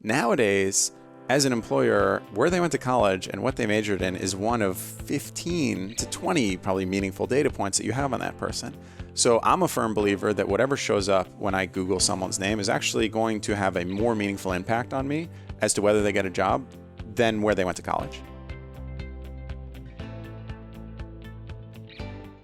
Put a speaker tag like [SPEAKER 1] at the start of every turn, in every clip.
[SPEAKER 1] Nowadays, as an employer, where they went to college and what they majored in is one of 15 to 20 probably meaningful data points that you have on that person. So I'm a firm believer that whatever shows up when I Google someone's name is actually going to have a more meaningful impact on me as to whether they get a job than where they went to college.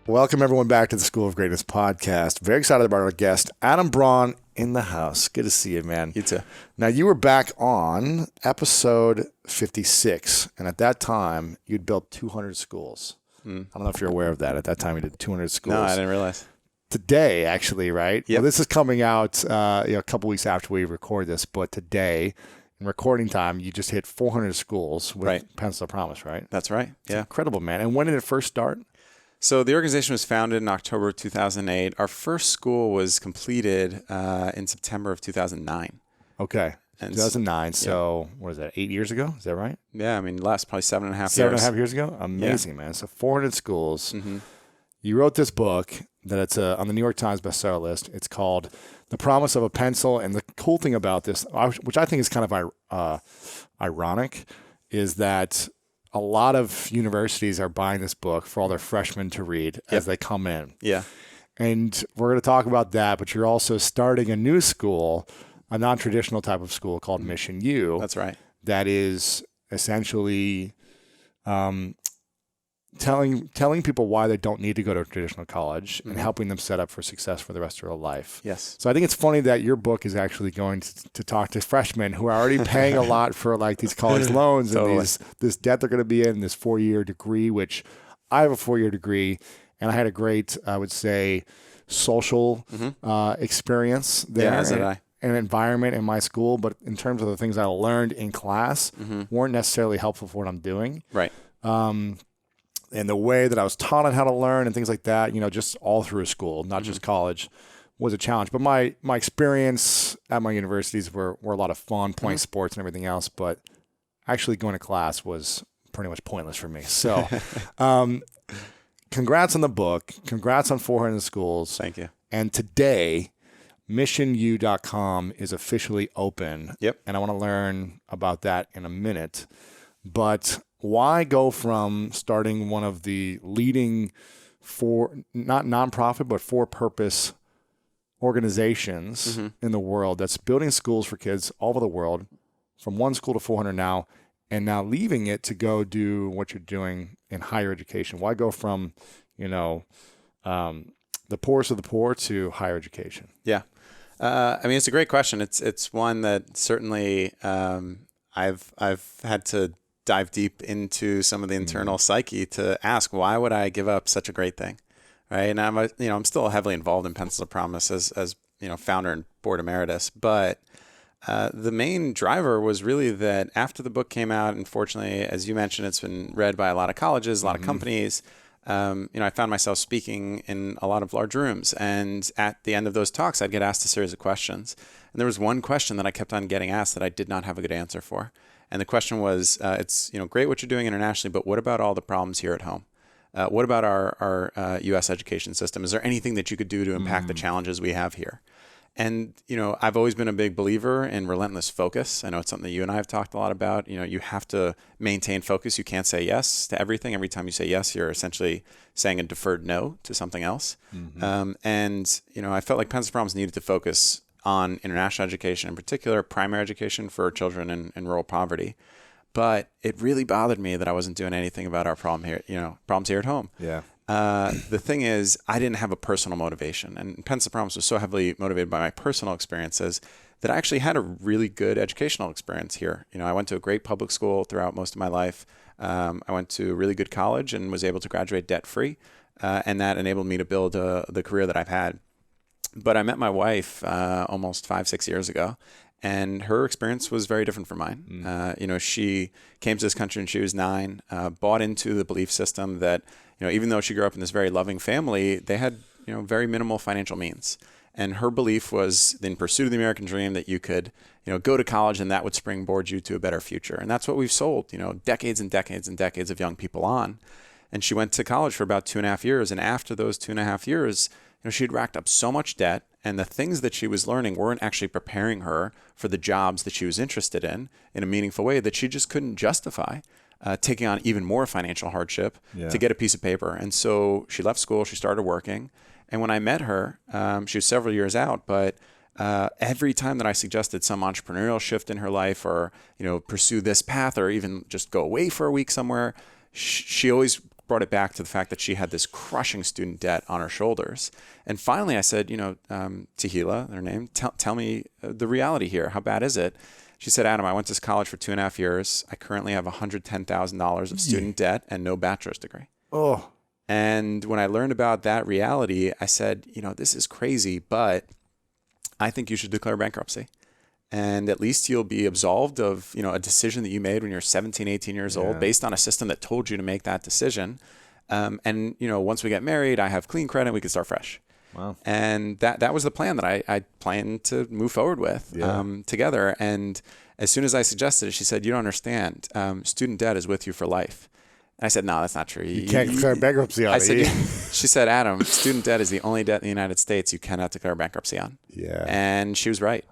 [SPEAKER 2] Welcome, everyone, back to the School of Greatness podcast. Very excited about our guest, Adam Braun, in the house. Good to see you, man.
[SPEAKER 1] You too.
[SPEAKER 2] Now, you were back on episode 56, and at that time, you'd built 200 schools. I don't know if you're aware of that. At that time, you did 200 schools.
[SPEAKER 1] No, I didn't realize.
[SPEAKER 2] Today, actually, right?
[SPEAKER 1] Yep.
[SPEAKER 2] Well, this is coming out a couple weeks after we record this, but today, in recording time, you just hit 400 schools with Pencil of Promise, right?
[SPEAKER 1] That's right.
[SPEAKER 2] It's incredible, man. And when did it first start?
[SPEAKER 1] So the organization was founded in October of 2008. Our first school was completed in September of 2009.
[SPEAKER 2] Okay. 2009. So what is that, 8 years ago? Is that right?
[SPEAKER 1] Yeah, I mean, last probably 7.5 years.
[SPEAKER 2] 7.5 years ago? Amazing, man. So 400 schools. Mm-hmm. You wrote this book that it's on the New York Times bestseller list. It's called The Promise of a Pencil. And the cool thing about this, which I think is kind of ironic, is that a lot of universities are buying this book for all their freshmen to read as they come in.
[SPEAKER 1] Yeah.
[SPEAKER 2] And we're going to talk about that, but you're also starting a new school, a non-traditional type of school called MissionU.
[SPEAKER 1] That's right.
[SPEAKER 2] That is essentially telling people why they don't need to go to a traditional college and helping them set up for success for the rest of their life.
[SPEAKER 1] Yes.
[SPEAKER 2] So I think it's funny that your book is actually going to talk to freshmen who are already paying a lot for like these college loans and this debt they're going to be in, this 4-year degree, which I have a 4-year degree, and I had a great, I would say, social experience there.
[SPEAKER 1] Yeah, as did I.
[SPEAKER 2] An environment in my school, but in terms of the things I learned in class weren't necessarily helpful for what I'm doing.
[SPEAKER 1] Right.
[SPEAKER 2] And the way that I was taught on how to learn and things like that, just all through school, not just college, was a challenge. But my experience at my universities were a lot of fun, playing sports and everything else, but actually going to class was pretty much pointless for me. So congrats on the book. Congrats on 400 schools.
[SPEAKER 1] Thank you.
[SPEAKER 2] And today, MissionU.com is officially open.
[SPEAKER 1] Yep.
[SPEAKER 2] And I want to learn about that in a minute. But why go from starting one of the leading not nonprofit, but for-purpose organizations in the world that's building schools for kids all over the world, from one school to 400 now, and now leaving it to go do what you're doing in higher education? Why go from, the poorest of the poor to higher education?
[SPEAKER 1] Yeah. I mean, it's a great question. It's one that certainly I've had to dive deep into some of the internal psyche to ask, why would I give up such a great thing, right? And I'm still heavily involved in Pencil of Promise as founder and board emeritus, but the main driver was really that after the book came out, unfortunately, as you mentioned, it's been read by a lot of colleges, a lot of companies. I found myself speaking in a lot of large rooms, and at the end of those talks, I'd get asked a series of questions. And there was one question that I kept on getting asked that I did not have a good answer for. And the question was, it's great what you're doing internationally, but what about all the problems here at home? What about our U.S. education system? Is there anything that you could do to impact the challenges we have here? And, I've always been a big believer in relentless focus. I know it's something that you and I have talked a lot about. You have to maintain focus. You can't say yes to everything. Every time you say yes, you're essentially saying a deferred no to something else. I felt like Pencil of Promise needed to focus on international education, in particular primary education for children in rural poverty. But it really bothered me that I wasn't doing anything about our problem here, problems here at home.
[SPEAKER 2] Yeah.
[SPEAKER 1] The thing is, I didn't have a personal motivation, and Pencil of Promise was so heavily motivated by my personal experiences that I actually had a really good educational experience here. I went to a great public school throughout most of my life. I went to a really good college and was able to graduate debt-free, and that enabled me to build the career that I've had. But I met my wife almost 5-6 years ago, and her experience was very different from mine. She came to this country when she was 9, bought into the belief system that, even though she grew up in this very loving family, they had, very minimal financial means. And her belief was, in pursuit of the American dream, that you could, go to college and that would springboard you to a better future. And that's what we've sold, decades and decades and decades of young people on. And she went to college for about 2.5 years. And after those 2.5 years, she'd racked up so much debt, and the things that she was learning weren't actually preparing her for the jobs that she was interested in a meaningful way, that she just couldn't justify taking on even more financial hardship to get a piece of paper. And so she left school, she started working. And when I met her, she was several years out, but every time that I suggested some entrepreneurial shift in her life, or, pursue this path, or even just go away for a week somewhere, she always brought it back to the fact that she had this crushing student debt on her shoulders. And finally I said, Tehila, her name, tell me the reality here. How bad is it? She said, Adam, I went to college for 2.5 years. I currently have $110,000 of student debt and no bachelor's degree.
[SPEAKER 2] Oh.
[SPEAKER 1] And when I learned about that reality, I said, this is crazy, but I think you should declare bankruptcy. And at least you'll be absolved of, a decision that you made when you're 17, 18 years old, based on a system that told you to make that decision. And once we get married, I have clean credit, we can start fresh.
[SPEAKER 2] Wow.
[SPEAKER 1] And that was the plan that I planned to move forward with together. And as soon as I suggested it, she said, you don't understand. Student debt is with you for life. And I said, no, that's not true.
[SPEAKER 2] You can't declare bankruptcy on it.
[SPEAKER 1] She said, Adam, student debt is the only debt in the United States you cannot declare bankruptcy on.
[SPEAKER 2] Yeah.
[SPEAKER 1] And she was right.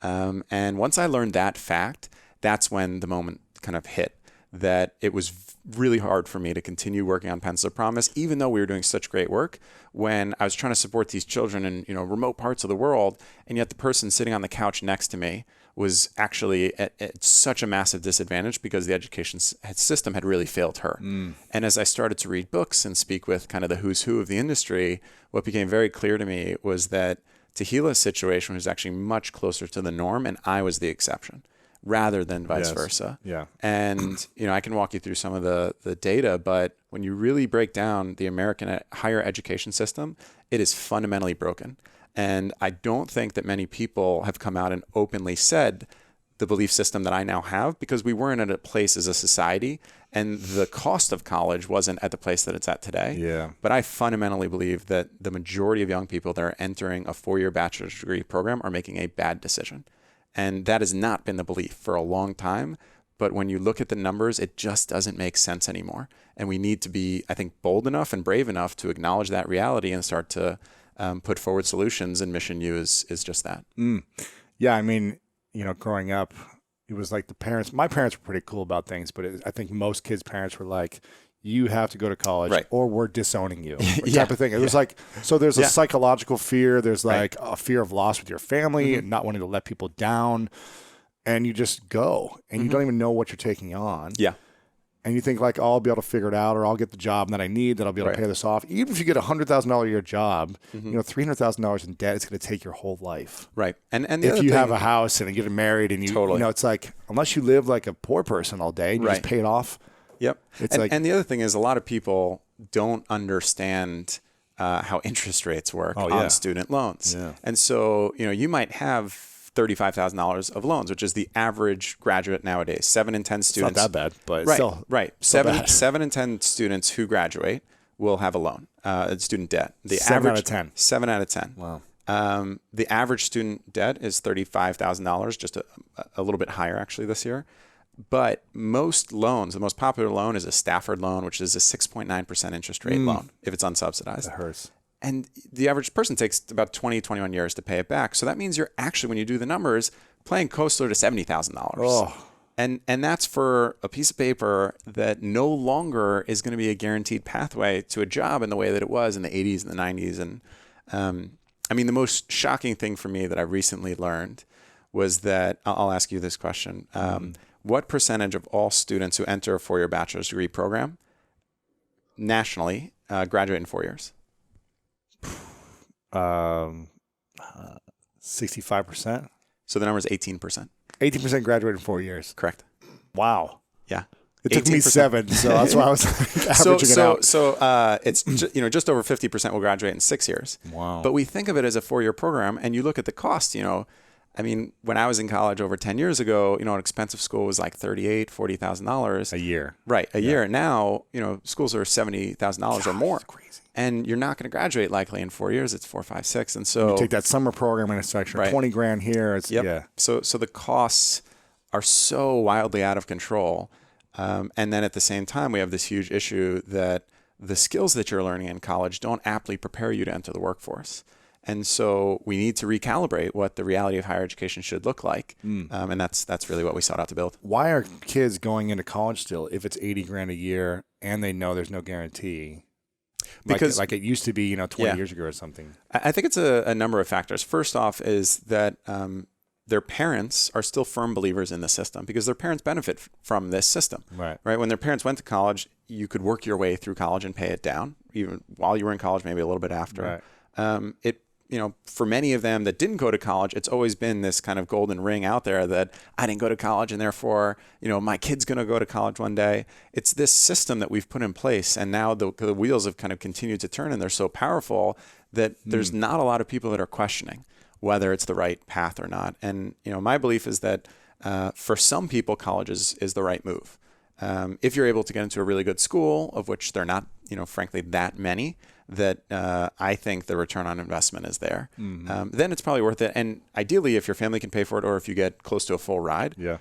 [SPEAKER 1] And once I learned that fact, that's when the moment kind of hit, that it was really hard for me to continue working on Pencil of Promise, even though we were doing such great work, when I was trying to support these children in, remote parts of the world. And yet the person sitting on the couch next to me was actually at such a massive disadvantage because the education system had really failed her. And as I started to read books and speak with kind of the who's who of the industry, what became very clear to me was that Tehila's situation was actually much closer to the norm, and I was the exception, rather than vice versa.
[SPEAKER 2] Yeah.
[SPEAKER 1] And, I can walk you through some of the data, but when you really break down the American higher education system, it is fundamentally broken. And I don't think that many people have come out and openly said the belief system that I now have, because we weren't at a place as a society, and the cost of college wasn't at the place that it's at today.
[SPEAKER 2] Yeah.
[SPEAKER 1] But I fundamentally believe that the majority of young people that are entering a 4-year bachelor's degree program are making a bad decision. And that has not been the belief for a long time. But when you look at the numbers, it just doesn't make sense anymore. And we need to be, I think, bold enough and brave enough to acknowledge that reality and start to put forward solutions. And MissionU is just that.
[SPEAKER 2] Yeah, I mean, growing up, it was like my parents were pretty cool about things, but I think most kids' parents were like, you have to go to college or we're disowning you, type of thing. It was like, so there's a psychological fear. There's like a fear of loss with your family and not wanting to let people down. And you just go and you don't even know what you're taking on.
[SPEAKER 1] Yeah.
[SPEAKER 2] And you think like, oh, I'll be able to figure it out, or I'll get the job that I need, that I'll be able to pay this off. Even if you get $100,000 a year job, $300,000 in debt is going to take your whole life.
[SPEAKER 1] Right. And
[SPEAKER 2] if you have a house and you get married and it's like, unless you live like a poor person all day and you just pay it off.
[SPEAKER 1] Yep. And the other thing is, a lot of people don't understand how interest rates work on student loans. Yeah. And so, you might have $35,000 of loans, which is the average graduate nowadays. 7 in 10 students.
[SPEAKER 2] It's not that bad, but it's still
[SPEAKER 1] bad. 7 in 10 students who graduate will have a loan, student debt. The
[SPEAKER 2] 7 out of 10.
[SPEAKER 1] 7 out of 10.
[SPEAKER 2] Wow.
[SPEAKER 1] The average student debt is $35,000, just a little bit higher actually this year. But most loans, the most popular loan is a Stafford loan, which is a 6.9% interest rate loan if it's unsubsidized.
[SPEAKER 2] That hurts.
[SPEAKER 1] And the average person takes about 20, 21 years to pay it back. So that means you're actually, when you do the numbers, paying closer to $70,000.
[SPEAKER 2] Oh.
[SPEAKER 1] And that's for a piece of paper that no longer is going to be a guaranteed pathway to a job in the way that it was in the 80s and the 90s. And the most shocking thing for me that I recently learned was that, I'll ask you this question. What percentage of all students who enter a 4-year bachelor's degree program nationally graduate in 4 years?
[SPEAKER 2] 65%.
[SPEAKER 1] So the number is 18%.
[SPEAKER 2] 18% graduated in 4 years.
[SPEAKER 1] Correct.
[SPEAKER 2] Wow.
[SPEAKER 1] Yeah.
[SPEAKER 2] It took me 7, so that's why I was averaging it out.
[SPEAKER 1] So it's just over 50% will graduate in 6 years.
[SPEAKER 2] Wow.
[SPEAKER 1] But we think of it as a 4-year program, and you look at the cost. When I was in college over 10 years ago, an expensive school was like $40,000
[SPEAKER 2] a year.
[SPEAKER 1] Right, a year. Now, schools are $70,000 or more.
[SPEAKER 2] That's crazy.
[SPEAKER 1] And you're not going to graduate likely in 4 years. It's 4, 5, 6, and so
[SPEAKER 2] you take that summer program and it's extra $20,000 here. It's
[SPEAKER 1] So the costs are so wildly out of control, and then at the same time we have this huge issue that the skills that you're learning in college don't aptly prepare you to enter the workforce. And so we need to recalibrate what the reality of higher education should look like. And that's really what we sought out to build.
[SPEAKER 2] Why are kids going into college still if it's $80,000 a year and they know there's no guarantee?
[SPEAKER 1] Because
[SPEAKER 2] like it used to be, 20 years ago or something.
[SPEAKER 1] I think it's a number of factors. First off is that their parents are still firm believers in the system because their parents benefit from this system.
[SPEAKER 2] Right.
[SPEAKER 1] When their parents went to college, you could work your way through college and pay it down, even while you were in college, maybe a little bit after.
[SPEAKER 2] Right.
[SPEAKER 1] For many of them that didn't go to college, it's always been this kind of golden ring out there that I didn't go to college and therefore, my kid's going to go to college one day. It's this system that we've put in place. And now the wheels have kind of continued to turn and they're so powerful that there's not a lot of people that are questioning whether it's the right path or not. And, my belief is that for some people, college is the right move. If you're able to get into a really good school, of which they're not, frankly, that many, that I think the return on investment is there, then it's probably worth it. And ideally, if your family can pay for it or if you get close to a full ride.
[SPEAKER 2] Yeah.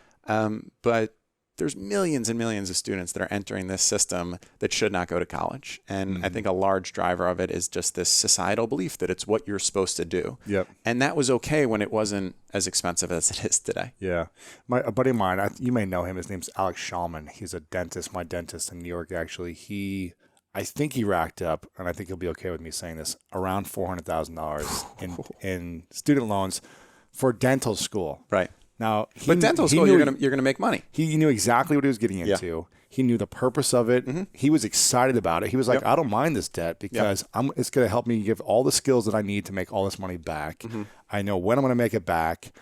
[SPEAKER 1] But there's millions and millions of students that are entering this system that should not go to college. And I think a large driver of it is just this societal belief that it's what you're supposed to do.
[SPEAKER 2] Yep.
[SPEAKER 1] And that was okay when it wasn't as expensive as it is today.
[SPEAKER 2] Yeah. A buddy of mine, you may know him. His name's Alex Shulman. He's a dentist, my dentist in New York, actually. I think he racked up, and I think he'll be okay with me saying this, around $400,000 in student loans for dental school.
[SPEAKER 1] Right.
[SPEAKER 2] Now,
[SPEAKER 1] but dental school, you're gonna make money.
[SPEAKER 2] He knew exactly what he was getting into. Yeah. He knew the purpose of it. He was excited about it. He was like, I don't mind this debt because it's going to help me give all the skills that I need to make all this money back. I know when I'm going to make it back.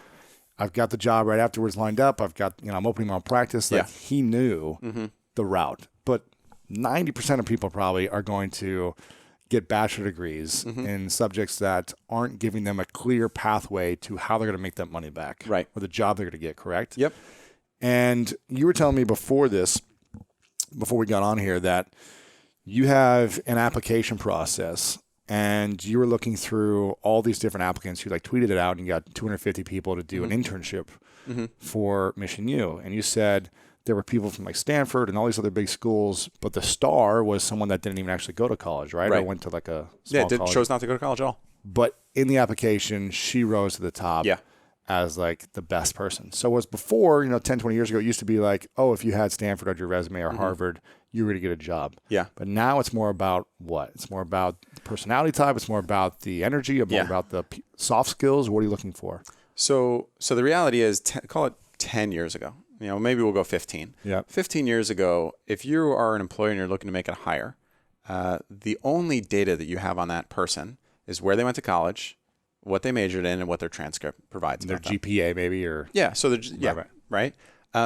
[SPEAKER 2] I've got the job right afterwards lined up. I've got, I'm opening my own practice. He knew the route. But 90% of people probably are going to get bachelor degrees in subjects that aren't giving them a clear pathway to how they're going to make that money back.
[SPEAKER 1] Right.
[SPEAKER 2] Or the job they're going to get, correct?
[SPEAKER 1] Yep.
[SPEAKER 2] And you were telling me before we got on here, that you have an application process and you were looking through all these different applicants. You tweeted it out and you got 250 people to do an internship for MissionU. And you said there were people from Stanford and all these other big schools, but the star was someone that didn't even actually go to college, right? Or went to a small college.
[SPEAKER 1] Chose not to go to college at all.
[SPEAKER 2] But in the application, she rose to the top as the best person. So was before, 10, 20 years ago, it used to be if you had Stanford on your resume or Harvard, you were going to get a job.
[SPEAKER 1] Yeah.
[SPEAKER 2] But now it's more about what? It's more about the personality type. It's more about the energy, more about the soft skills. What are you looking for?
[SPEAKER 1] So the reality is, call it 10 years ago. Maybe we'll go 15.
[SPEAKER 2] Yeah.
[SPEAKER 1] 15 years ago, if you are an employer and you're looking to make a hire, the only data that you have on that person is where they went to college, what they majored in, and what their transcript provides.
[SPEAKER 2] Their GPA maybe, or
[SPEAKER 1] right.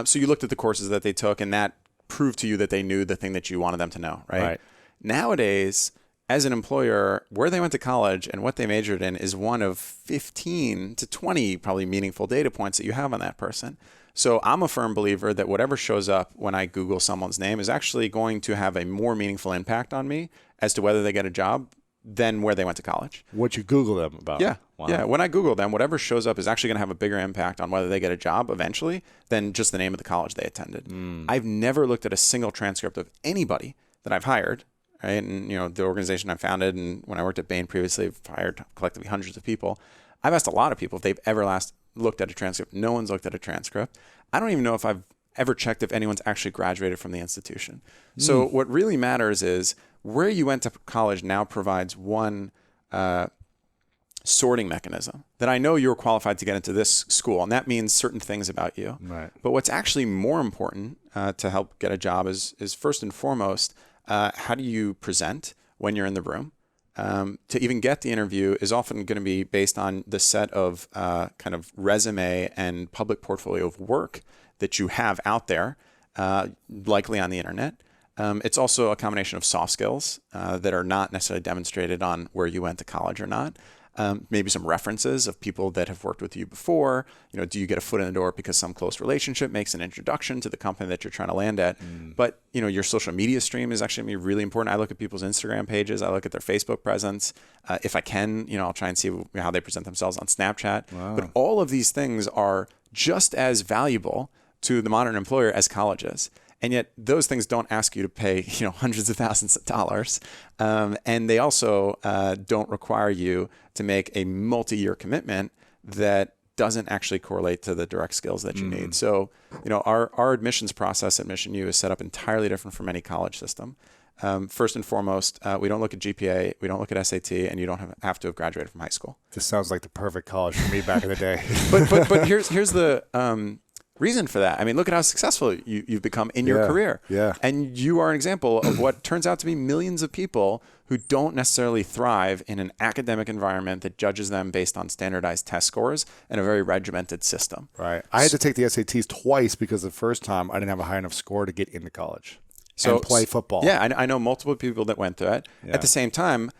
[SPEAKER 1] So you looked at the courses that they took, and that proved to you that they knew the thing that you wanted them to know, right? Nowadays, as an employer, where they went to college and what they majored in is one of 15 to 20 probably meaningful data points that you have on that person. So I'm a firm believer that whatever shows up when I Google someone's name is actually going to have a more meaningful impact on me as to whether they get a job than where they went to college.
[SPEAKER 2] What you Google them about.
[SPEAKER 1] Yeah.
[SPEAKER 2] Wow.
[SPEAKER 1] Yeah. When I Google them, whatever shows up is actually going to have a bigger impact on whether they get a job eventually than just the name of the college they attended. I've never looked at a single transcript of anybody that I've hired, right? And, the organization I founded and when I worked at Bain previously, I've hired collectively hundreds of people. I've asked a lot of people if they've ever looked at a transcript. No one's looked at a transcript. I don't even know if I've ever checked if anyone's actually graduated from the institution. So what really matters is where you went to college now provides one sorting mechanism that I know you're qualified to get into this school, and that means certain things about you.
[SPEAKER 2] Right.
[SPEAKER 1] But what's actually more important to help get a job is first and foremost, how do you present when you're in the room? To even get the interview is often going to be based on the set of kind of resume and public portfolio of work that you have out there, likely on the internet. It's also a combination of soft skills that are not necessarily demonstrated on where you went to college or not. Maybe some references of people that have worked with you before. Do you get a foot in the door because some close relationship makes an introduction to the company that you're trying to land at? But, your social media stream is actually going to be really important. I look at people's Instagram pages. I look at their Facebook presence. If I can, I'll try and see how they present themselves on Snapchat.
[SPEAKER 2] Wow.
[SPEAKER 1] But all of these things are just as valuable to the modern employer as college is. And yet those things don't ask you to pay, hundreds of thousands of dollars. And they also don't require you to make a multi-year commitment that doesn't actually correlate to the direct skills that you need. So, our admissions process at MissionU is set up entirely different from any college system. First and foremost, we don't look at GPA, we don't look at SAT, and you don't have to have graduated from high school.
[SPEAKER 2] This sounds like the perfect college for me back in the day.
[SPEAKER 1] But here's the reason for that. I mean, look at how successful you've become in your career.
[SPEAKER 2] Yeah.
[SPEAKER 1] And you are an example of what turns out to be millions of people who don't necessarily thrive in an academic environment that judges them based on standardized test scores and a very regimented system.
[SPEAKER 2] Right. I had to take the SATs twice because the first time I didn't have a high enough score to get into college and play football.
[SPEAKER 1] Yeah, I know multiple people that went through it. Yeah. At the same time,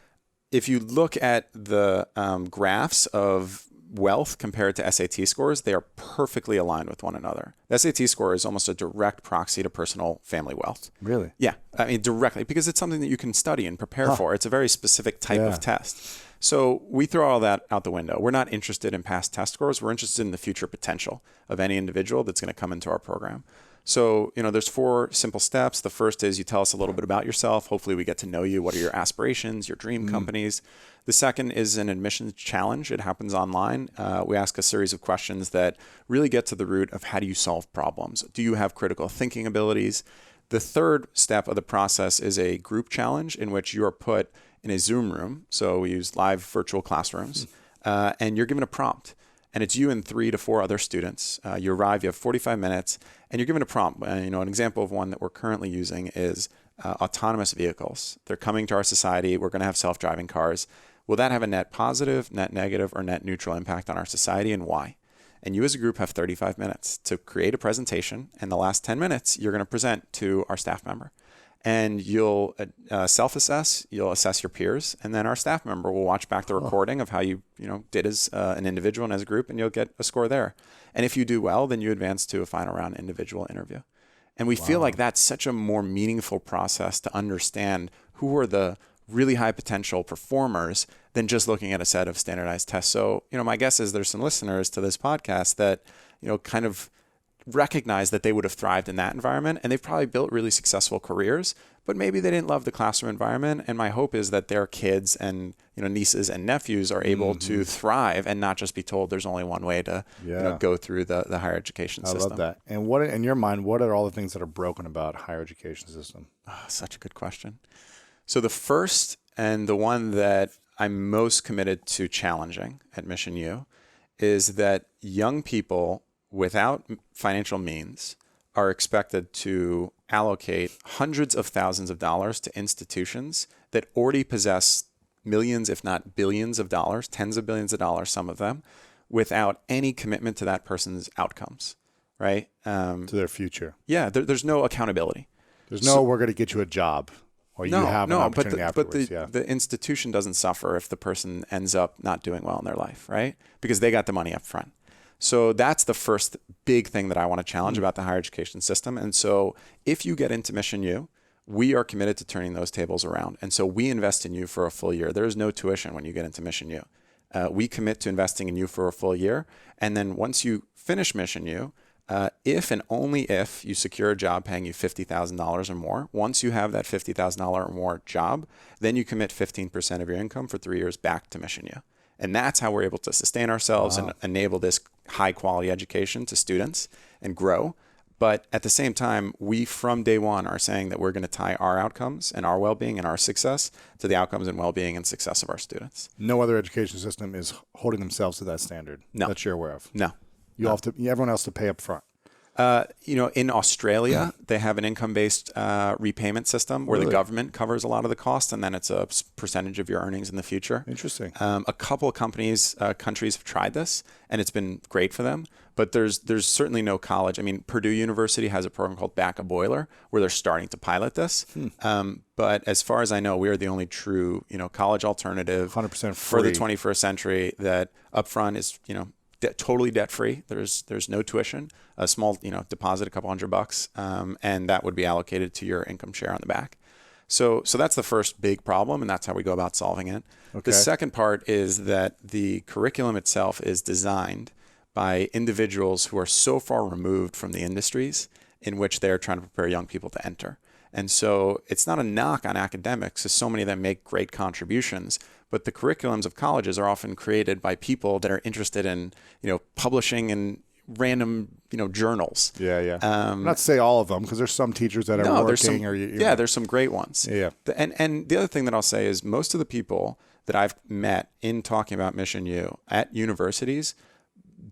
[SPEAKER 1] if you look at the graphs of wealth compared to SAT scores, they are perfectly aligned with one another. The SAT score is almost a direct proxy to personal family wealth.
[SPEAKER 2] Really?
[SPEAKER 1] Yeah. I mean, directly, because it's something that you can study and prepare for. It's a very specific type of test. So we throw all that out the window. We're not interested in past test scores. We're interested in the future potential of any individual that's going to come into our program. So, there's 4 simple steps. The first is you tell us a little bit about yourself. Hopefully we get to know you. What are your aspirations, your dream companies? The second is an admissions challenge. It happens online. We ask a series of questions that really get to the root of how do you solve problems? Do you have critical thinking abilities? The third step of the process is a group challenge in which you are put in a Zoom room. So we use live virtual classrooms, and you're given a prompt. And it's you and 3 to 4 other students. You arrive, you have 45 minutes, and you're given a prompt. An example of one that we're currently using is autonomous vehicles. They're coming to our society. We're going to have self-driving cars. Will that have a net positive, net negative, or net neutral impact on our society, and why? And you as a group have 35 minutes to create a presentation. And the last 10 minutes, you're going to present to our staff member. And you'll self-assess, you'll assess your peers, and then our staff member will watch back the recording of how you did as an individual and as a group, and you'll get a score there. And if you do well, then you advance to a final round individual interview. And we feel like that's such a more meaningful process to understand who are the really high potential performers than just looking at a set of standardized tests. So, my guess is there's some listeners to this podcast that, kind of recognize that they would have thrived in that environment, and they've probably built really successful careers, but maybe they didn't love the classroom environment. And my hope is that their kids and nieces and nephews are able to thrive and not just be told there's only one way to go through the higher education system.
[SPEAKER 2] I love that. And what, in your mind, what are all the things that are broken about higher education system?
[SPEAKER 1] Oh, such a good question. So the first and the one that I'm most committed to challenging at MissionU is that young people without financial means are expected to allocate hundreds of thousands of dollars to institutions that already possess millions, if not billions of dollars, tens of billions of dollars, some of them, without any commitment to that person's outcomes, right?
[SPEAKER 2] To their future.
[SPEAKER 1] Yeah, there's no accountability.
[SPEAKER 2] There's no, we're going to get you a job. Or you have an opportunity afterwards.
[SPEAKER 1] But the institution doesn't suffer if the person ends up not doing well in their life, right? Because they got the money up front. So that's the first big thing that I want to challenge about the higher education system. And so if you get into MissionU, we are committed to turning those tables around. And so we invest in you for a full year. There is no tuition when you get into MissionU. We commit to investing in you for a full year. And then once you finish MissionU, if and only if you secure a job paying you $50,000 or more, once you have that $50,000 or more job, then you commit 15% of your income for 3 years back to MissionU. And that's how we're able to sustain ourselves and enable this high quality education to students and grow. But at the same time, we from day one are saying that we're going to tie our outcomes and our well-being and our success to the outcomes and well-being and success of our students.
[SPEAKER 2] No other education system is holding themselves to that standard that you're aware of.
[SPEAKER 1] No.
[SPEAKER 2] Everyone else to pay up front.
[SPEAKER 1] In Australia, they have an income-based repayment system where the government covers a lot of the cost, and then it's a percentage of your earnings in the future.
[SPEAKER 2] Interesting.
[SPEAKER 1] A couple of countries have tried this, and it's been great for them. But there's certainly no college. I mean, Purdue University has a program called Back a Boiler where they're starting to pilot this. But as far as I know, we are the only true college alternative
[SPEAKER 2] 100%
[SPEAKER 1] for the 21st century that upfront is totally debt-free. There's no tuition, a small, deposit, a couple $100, and that would be allocated to your income share on the back. So that's the first big problem, and that's how we go about solving it. Okay. The second part is that the curriculum itself is designed by individuals who are so far removed from the industries in which they're trying to prepare young people to enter. And so it's not a knock on academics, as so many of them make great contributions, but the curriculums of colleges are often created by people that are interested in, publishing in random, journals.
[SPEAKER 2] Yeah. Not to say all of them, because there's some teachers that are working.
[SPEAKER 1] There's some great ones.
[SPEAKER 2] Yeah.
[SPEAKER 1] And the other thing that I'll say is most of the people that I've met in talking about MissionU at universities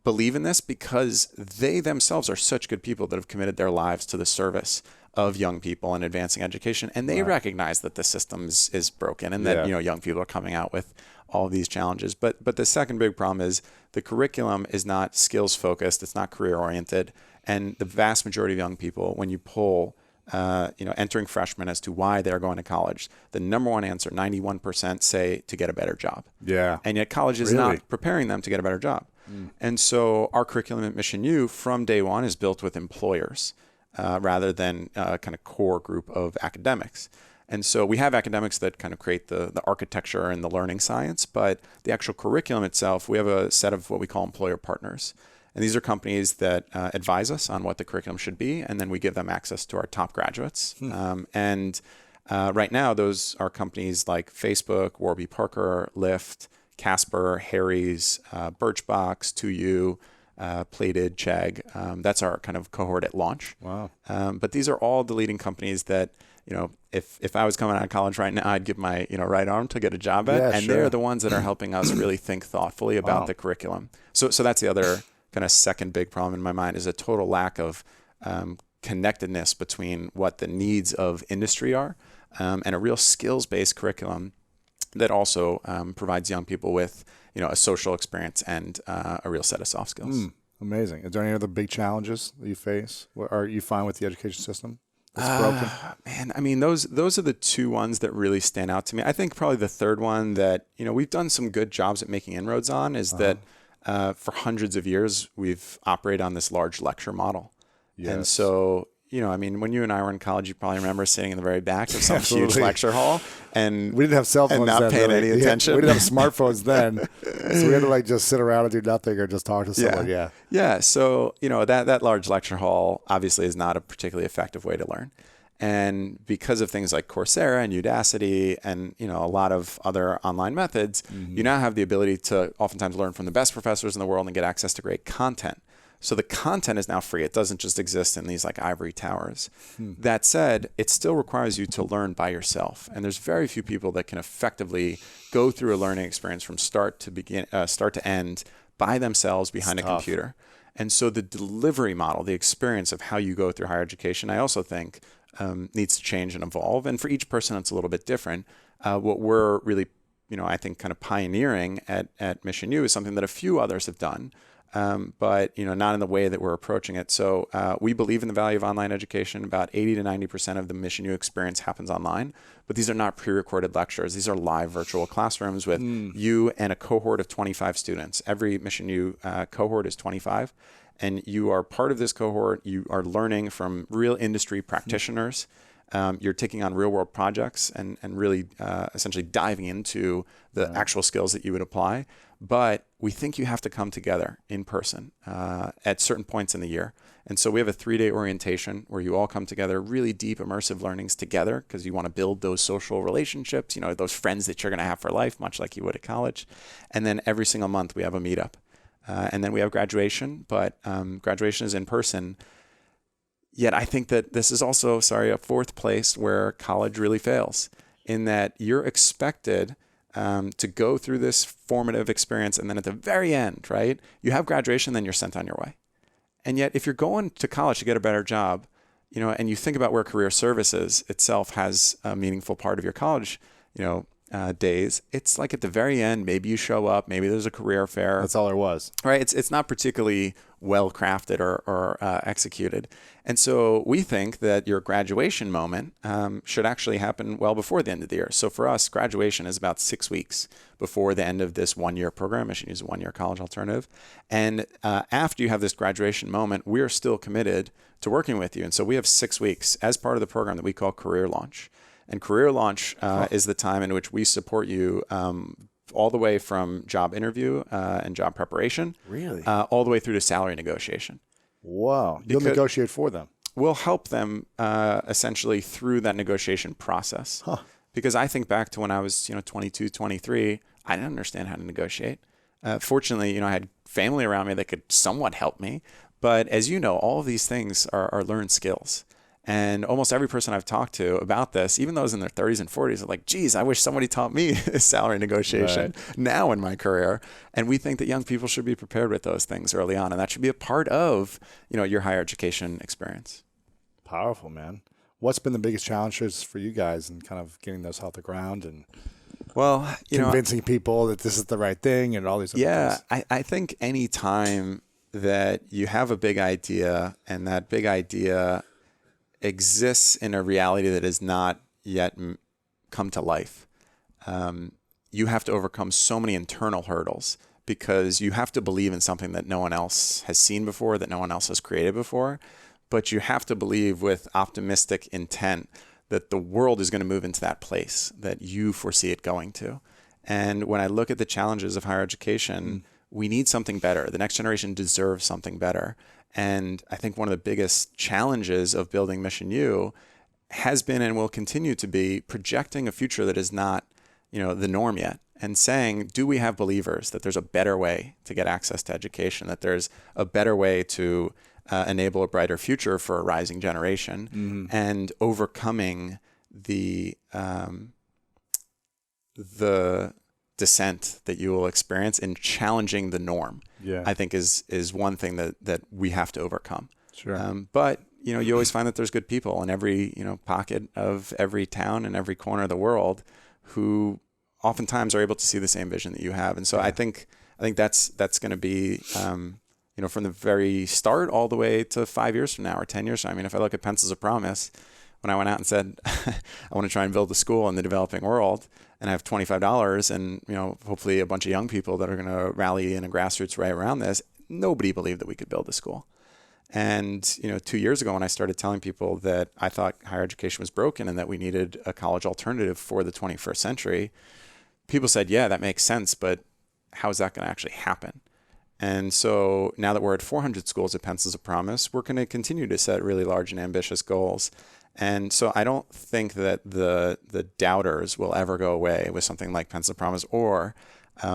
[SPEAKER 1] believe in this because they themselves are such good people that have committed their lives to the service of young people and advancing education, and they recognize that the system is broken and that young people are coming out with all of these challenges. But the second big problem is the curriculum is not skills focused, it's not career oriented, and the vast majority of young people, when you poll entering freshmen as to why they're going to college, the number one answer, 91% say to get a better job.
[SPEAKER 2] Yeah.
[SPEAKER 1] And yet college is not preparing them to get a better job. And so our curriculum at MissionU from day one is built with employers rather than a kind of core group of academics. And so we have academics that kind of create the architecture and the learning science, but the actual curriculum itself, we have a set of what we call employer partners. And these are companies that advise us on what the curriculum should be, and then we give them access to our top graduates. Right now, those are companies like Facebook, Warby Parker, Lyft, Casper, Harry's, Birchbox, 2U, Plated, Chegg. That's our kind of cohort at launch.
[SPEAKER 2] Wow.
[SPEAKER 1] But these are all the leading companies that, if I was coming out of college right now, I'd give my, right arm to get a job at.
[SPEAKER 2] Yeah,
[SPEAKER 1] and
[SPEAKER 2] sure.
[SPEAKER 1] they're the ones that are helping us really think thoughtfully about the curriculum. So that's the other kind of second big problem in my mind is a total lack of connectedness between what the needs of industry are and a real skills-based curriculum that also provides young people with, a social experience and a real set of soft skills.
[SPEAKER 2] Amazing. Is there any other big challenges that you face? What are you find with the education system? It's broken.
[SPEAKER 1] Man, I mean, those are the two ones that really stand out to me. I think probably the third one that, we've done some good jobs at making inroads on is that for hundreds of years, we've operated on this large lecture model.
[SPEAKER 2] Yes.
[SPEAKER 1] And so, when you and I were in college, you probably remember sitting in the very back of some huge lecture hall, and
[SPEAKER 2] we didn't have cell phones
[SPEAKER 1] and not
[SPEAKER 2] then,
[SPEAKER 1] paying
[SPEAKER 2] really.
[SPEAKER 1] any attention.
[SPEAKER 2] We didn't have smartphones then, so we had to just sit around and do nothing or just talk to someone.
[SPEAKER 1] Yeah. So that large lecture hall obviously is not a particularly effective way to learn, and because of things like Coursera and Udacity and a lot of other online methods, you now have the ability to oftentimes learn from the best professors in the world and get access to great content. So the content is now free. It doesn't just exist in these ivory towers. That said, it still requires you to learn by yourself. And there's very few people that can effectively go through a learning experience from start to end by themselves behind a computer. And so the delivery model, the experience of how you go through higher education, I also think needs to change and evolve. And for each person, it's a little bit different. What we're really, I think kind of pioneering at MissionU is something that a few others have done. But not in the way that we're approaching it. So we believe in the value of online education. About 80 to 90% of the MissionU experience happens online, but these are not pre-recorded lectures. These are live virtual classrooms with you and a cohort of 25 students. Every MissionU cohort is 25, and you are part of this cohort. You are learning from real industry practitioners. You're taking on real-world projects and really essentially diving into the actual skills that you would apply. But we think you have to come together in person at certain points in the year. And so we have a 3-day orientation where you all come together, really deep immersive learnings together because you want to build those social relationships, those friends that you're going to have for life, much like you would at college. And then every single month we have a meetup. And then we have graduation, but graduation is in person. Yet I think that this is also, a fourth place where college really fails in that you're expected to go through this formative experience. And then at the very end, right, you have graduation, then you're sent on your way. And yet if you're going to college to get a better job, and you think about where career services itself has a meaningful part of your college, days, it's like at the very end, maybe you show up, maybe there's a career fair.
[SPEAKER 2] That's all there was.
[SPEAKER 1] Right. It's not particularly well crafted or executed. And so we think that your graduation moment should actually happen well before the end of the year. So for us, graduation is about 6 weeks before the end of this 1-year program. MissionU is a 1-year college alternative. And after you have this graduation moment, we're still committed to working with you. And so we have 6 weeks as part of the program that we call Career Launch. And Career Launch is the time in which we support you all the way from job interview and job preparation,
[SPEAKER 2] really,
[SPEAKER 1] all the way through to salary negotiation.
[SPEAKER 2] Wow. You'll negotiate for them.
[SPEAKER 1] we'll help them essentially through that negotiation process.
[SPEAKER 2] Huh.
[SPEAKER 1] Because I think back to when I was, 22, 23, I didn't understand how to negotiate. Fortunately, I had family around me that could somewhat help me. But as you know, all of these things are learned skills. And almost every person I've talked to about this, even those in their 30s and 40s, are like, geez, I wish somebody taught me salary negotiation now in my career. And we think that young people should be prepared with those things early on. And that should be a part of, your higher education experience.
[SPEAKER 2] Powerful, man. What's been the biggest challenges for you guys in kind of getting those off the ground and convincing people that this is the right thing and all these other things?
[SPEAKER 1] I think any time that you have a big idea and that big idea exists in a reality that has not yet come to life, you have to overcome so many internal hurdles because you have to believe in something that no one else has seen before, that no one else has created before. But you have to believe with optimistic intent that the world is going to move into that place that you foresee it going to. And when I look at the challenges of higher education, we need something better. The next generation deserves something better. And I think one of the biggest challenges of building MissionU has been and will continue to be projecting a future that is not, the norm yet, and saying, do we have believers that there's a better way to get access to education, that there's a better way to enable a brighter future for a rising generation, and overcoming the dissent that you will experience in challenging the norm. I think is one thing that we have to overcome.
[SPEAKER 2] Sure.
[SPEAKER 1] But you always find that there's good people in every pocket of every town and every corner of the world who oftentimes are able to see the same vision that you have. And so I think that's going to be from the very start all the way to 5 years from now or 10 years from now. I mean, if I look at Pencils of Promise, when I went out and said, I want to try and build a school in the developing world, and I have $25 and, hopefully a bunch of young people that are going to rally in a grassroots way around this, nobody believed that we could build a school. And, 2 years ago when I started telling people that I thought higher education was broken and that we needed a college alternative for the 21st century, people said, yeah, that makes sense, but how is that going to actually happen? And so now that we're at 400 schools at Pencils of Promise, we're going to continue to set really large and ambitious goals. And so I don't think that the doubters will ever go away with something like Pencils of Promise or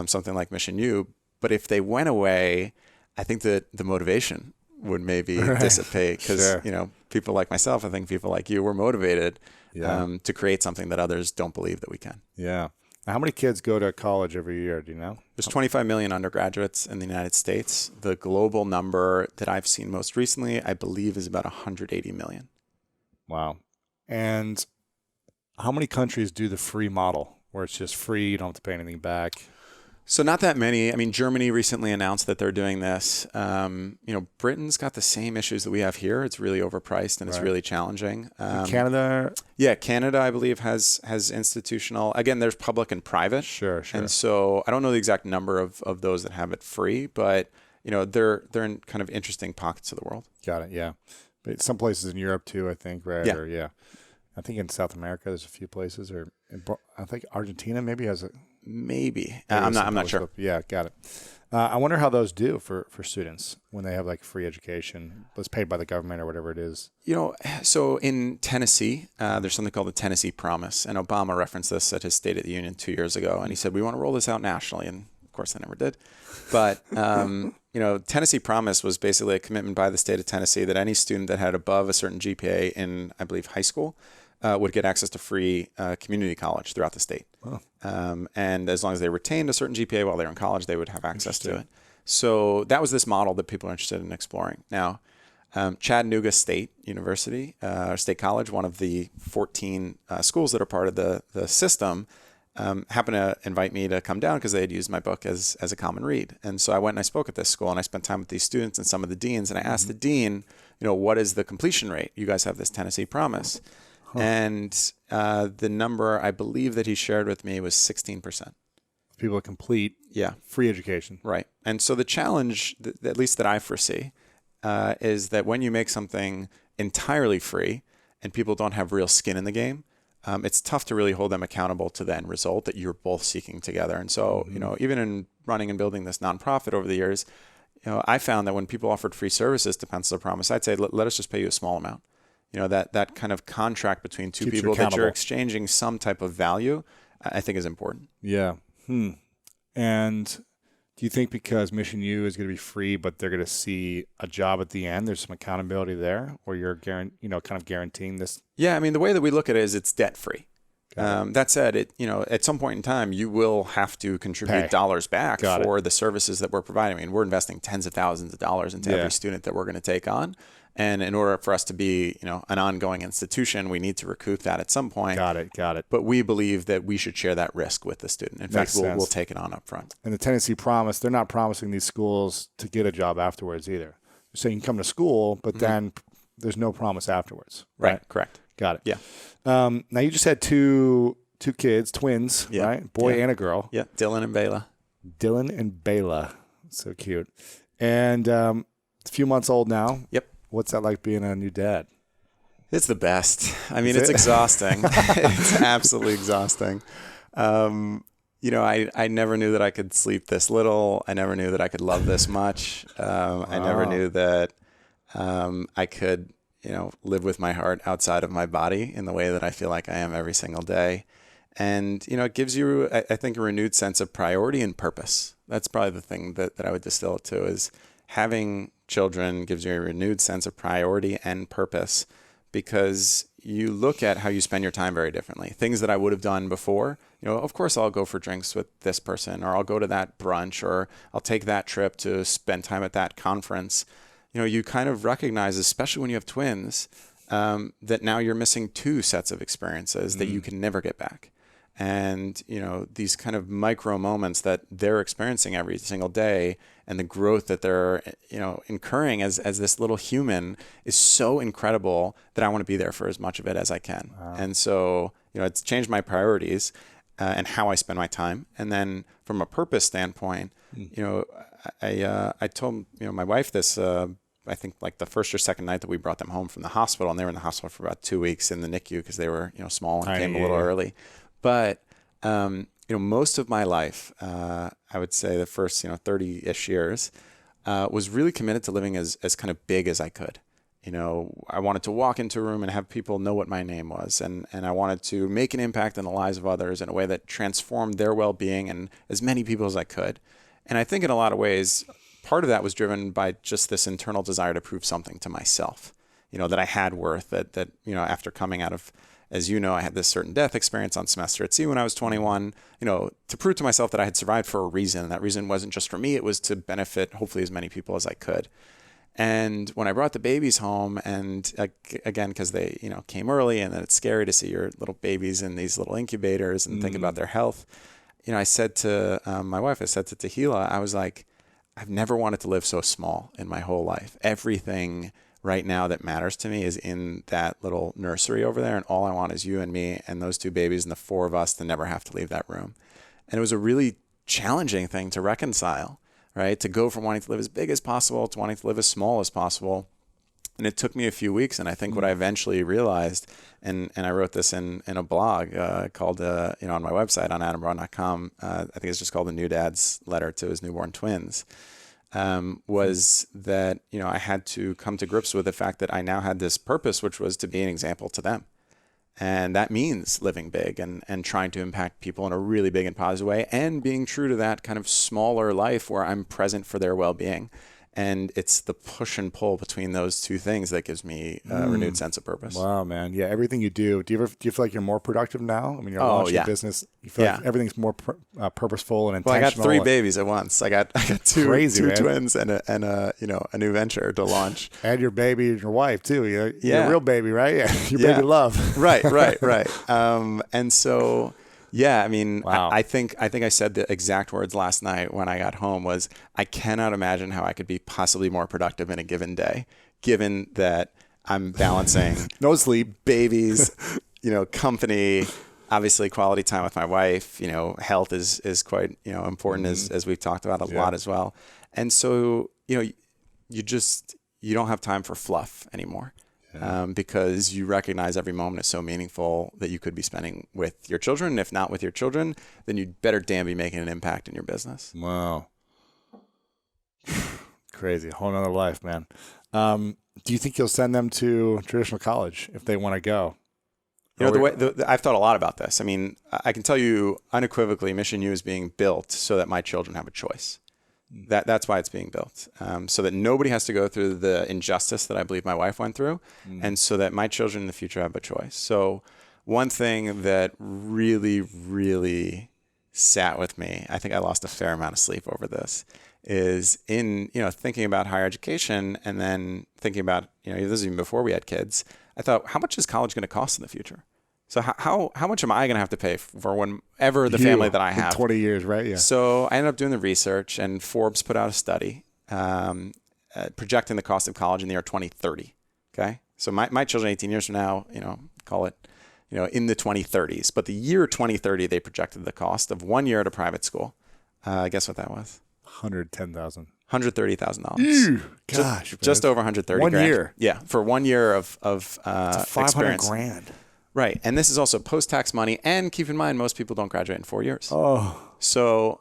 [SPEAKER 1] something like MissionU. But if they went away, I think that the motivation would maybe dissipate because, people like myself, I think people like you, were motivated to create something that others don't believe that we can.
[SPEAKER 2] Yeah. How many kids go to college every year? Do you know?
[SPEAKER 1] There's 25 million undergraduates in the United States. The global number that I've seen most recently, I believe, is about 180 million.
[SPEAKER 2] Wow. And how many countries do the free model where it's just free, you don't have to pay anything back?
[SPEAKER 1] So not that many. I mean, Germany recently announced that they're doing this. Britain's got the same issues that we have here. It's really overpriced and it's really challenging.
[SPEAKER 2] Canada?
[SPEAKER 1] Yeah, Canada, I believe, has institutional. Again, there's public and private.
[SPEAKER 2] Sure.
[SPEAKER 1] And so I don't know the exact number of those that have it free, but they're in kind of interesting pockets of the world.
[SPEAKER 2] Got it. Yeah. But some places in Europe too, I think, right?
[SPEAKER 1] Yeah.
[SPEAKER 2] I think in South America, there's a few places, or I think Argentina maybe has a.
[SPEAKER 1] Maybe. I'm not sure.
[SPEAKER 2] Yeah, got it. I wonder how those do for students when they have like free education that's paid by the government or whatever it is.
[SPEAKER 1] So in Tennessee, there's something called the Tennessee Promise, and Obama referenced this at his State of the Union 2 years ago, and he said, we want to roll this out nationally, and of course they never did. But, Tennessee Promise was basically a commitment by the state of Tennessee that any student that had above a certain GPA in, I believe, high school would get access to free community college throughout the state.
[SPEAKER 2] Oh.
[SPEAKER 1] And as long as they retained a certain GPA while they were in college, they would have access to it. So that was this model that people are interested in exploring. Now, Chattanooga State University, or State College, one of the 14 schools that are part of the system, happened to invite me to come down because they had used my book as a common read. And so I went and I spoke at this school and I spent time with these students and some of the deans. And I asked the dean, what is the completion rate? You guys have this Tennessee Promise. And the number I believe that he shared with me was 16%.
[SPEAKER 2] People complete free education.
[SPEAKER 1] Right. And so the challenge, at least that I foresee, is that when you make something entirely free and people don't have real skin in the game, it's tough to really hold them accountable to the end result that you're both seeking together. And so, even in running and building this nonprofit over the years, I found that when people offered free services to Pencil of Promise, I'd say, let us just pay you a small amount. That kind of contract between two
[SPEAKER 2] Keeps you
[SPEAKER 1] people that you're
[SPEAKER 2] accountable.
[SPEAKER 1] exchanging some type of value, I think is important.
[SPEAKER 2] Yeah. And do you think because MissionU is going to be free, but they're going to see a job at the end, there's some accountability there, or you're kind of guaranteeing this?
[SPEAKER 1] Yeah, I mean, the way that we look at it is it's debt free. That said, at some point in time, you will have to contribute dollars back for the services that we're providing. I mean, we're investing tens of thousands of dollars into every student that we're going to take on. And in order for us to be, an ongoing institution, we need to recoup that at some point.
[SPEAKER 2] Got it.
[SPEAKER 1] But we believe that we should share that risk with the student. In fact, we'll take it on up front.
[SPEAKER 2] And the Tennessee Promise, they're not promising these schools to get a job afterwards either. So you can come to school, but then there's no promise afterwards.
[SPEAKER 1] Right. Correct.
[SPEAKER 2] Got it.
[SPEAKER 1] Yeah.
[SPEAKER 2] Now you just had two kids, twins, right? Boy and a girl.
[SPEAKER 1] Yeah. Dylan and Bela.
[SPEAKER 2] Dylan and Bela. So cute. And a few months old now.
[SPEAKER 1] Yep.
[SPEAKER 2] What's that like being a new dad?
[SPEAKER 1] It's the best. I mean, it's exhausting. It's absolutely exhausting. I never knew that I could sleep this little. I never knew that I could love this much. I never knew that I could, live with my heart outside of my body in the way that I feel like I am every single day. And, it gives you, I think, a renewed sense of priority and purpose. That's probably the thing that I would distill it to, is having children gives you a renewed sense of priority and purpose, because you look at how you spend your time very differently. Things that I would have done before, of course I'll go for drinks with this person, or I'll go to that brunch, or I'll take that trip to spend time at that conference. You kind of recognize, especially when you have twins, that now you're missing two sets of experiences that you can never get back. And, these kind of micro moments that they're experiencing every single day, and the growth that they're, incurring as this little human is so incredible that I want to be there for as much of it as I can. Wow. And so, it's changed my priorities and how I spend my time. And then from a purpose standpoint, I told, my wife this, I think like the first or second night that we brought them home from the hospital, and they were in the hospital for about 2 weeks in the NICU because they were, small and came a little early. But, most of my life, I would say the first, 30-ish years, was really committed to living as kind of big as I could. I wanted to walk into a room and have people know what my name was. And I wanted to make an impact in the lives of others in a way that transformed their well-being and as many people as I could. And I think in a lot of ways, part of that was driven by just this internal desire to prove something to myself, that I had worth, that after coming out of, as I had this certain death experience on semester at sea when I was 21, to prove to myself that I had survived for a reason. And that reason wasn't just for me, it was to benefit hopefully as many people as I could. And when I brought the babies home, and again, because they, came early, and then it's scary to see your little babies in these little incubators and think about their health. I said to my wife, I said to Tahila, I was like, I've never wanted to live so small in my whole life. Everything right now that matters to me is in that little nursery over there. And all I want is you and me and those two babies and the four of us to never have to leave that room. And it was a really challenging thing to reconcile, right? To go from wanting to live as big as possible to wanting to live as small as possible. And it took me a few weeks. And I think what I eventually realized, and I wrote this in a blog called, on my website on adambraun.com, I think it's just called The New Dad's Letter to His Newborn Twins, was that, I had to come to grips with the fact that I now had this purpose, which was to be an example to them. And that means living big and trying to impact people in a really big and positive way, and being true to that kind of smaller life where I'm present for their well-being. And it's the push and pull between those two things that gives me a renewed sense of purpose.
[SPEAKER 2] Wow, man. Yeah, everything you do. Do you feel like you're more productive now? I mean, you're launching a business. You feel like everything's more purposeful and intentional.
[SPEAKER 1] Well, I got 3 babies at once. I got two twins and a new venture to launch.
[SPEAKER 2] And your baby and your wife too. You're a real baby, right? Your baby love.
[SPEAKER 1] Right. And so. Yeah, I mean, wow. I think I said the exact words last night when I got home was, I cannot imagine how I could be possibly more productive in a given day, given that I'm balancing
[SPEAKER 2] no sleep,
[SPEAKER 1] babies, company, obviously quality time with my wife, health is quite, important as we've talked about a lot as well. And so, you don't have time for fluff anymore. Because you recognize every moment is so meaningful that you could be spending with your children. And if not with your children, then you'd better damn be making an impact in your business.
[SPEAKER 2] Wow. crazy. A whole nother life, man. Do you think you'll send them to traditional college if they want to go?
[SPEAKER 1] You know, I've thought a lot about this. I mean, I can tell you unequivocally, MissionU is being built so that my children have a choice. That's why it's being built, so that nobody has to go through the injustice that I believe my wife went through, and so that my children in the future have a choice. So one thing that really, really sat with me, I think I lost a fair amount of sleep over this, is in, thinking about higher education and then thinking about, this is even before we had kids. I thought, how much is college going to cost in the future? So how much am I going to have to pay for whenever the family that I have?
[SPEAKER 2] 20 years, right? Yeah.
[SPEAKER 1] So I ended up doing the research, and Forbes put out a study projecting the cost of college in the year 2030. Okay. So my children 18 years from now, call it, in the 2030s. But the year 2030, they projected the cost of 1 year at a private school. Guess what that was?
[SPEAKER 2] $110,000.
[SPEAKER 1] $130,000.
[SPEAKER 2] Gosh,
[SPEAKER 1] just over 130
[SPEAKER 2] 1
[SPEAKER 1] grand.
[SPEAKER 2] year.
[SPEAKER 1] Yeah, for 1 year of
[SPEAKER 2] It's 500
[SPEAKER 1] experience.
[SPEAKER 2] grand.
[SPEAKER 1] Right, and this is also post-tax money. And keep in mind, most people don't graduate in 4 years.
[SPEAKER 2] Oh,
[SPEAKER 1] So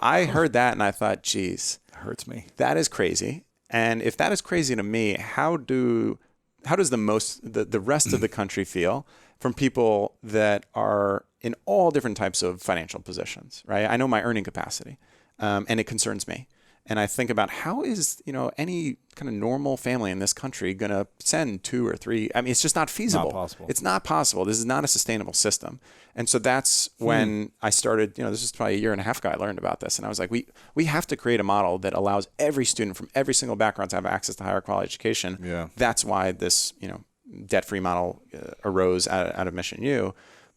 [SPEAKER 1] I heard that and I thought, geez,
[SPEAKER 2] it hurts me.
[SPEAKER 1] that is crazy. And if that is crazy to me, how does the rest of the country feel from people that are in all different types of financial positions, right? I know my earning capacity, and it concerns me. And I think about how is, any kind of normal family in this country going to send 2 or 3? I mean, it's just not feasible.
[SPEAKER 2] Not possible.
[SPEAKER 1] It's not possible. This is not a sustainable system. And so that's when I started, this is probably a year and a half ago I learned about this. And I was like, we have to create a model that allows every student from every single background to have access to higher quality education.
[SPEAKER 2] Yeah.
[SPEAKER 1] That's why this, debt-free model arose out of MissionU.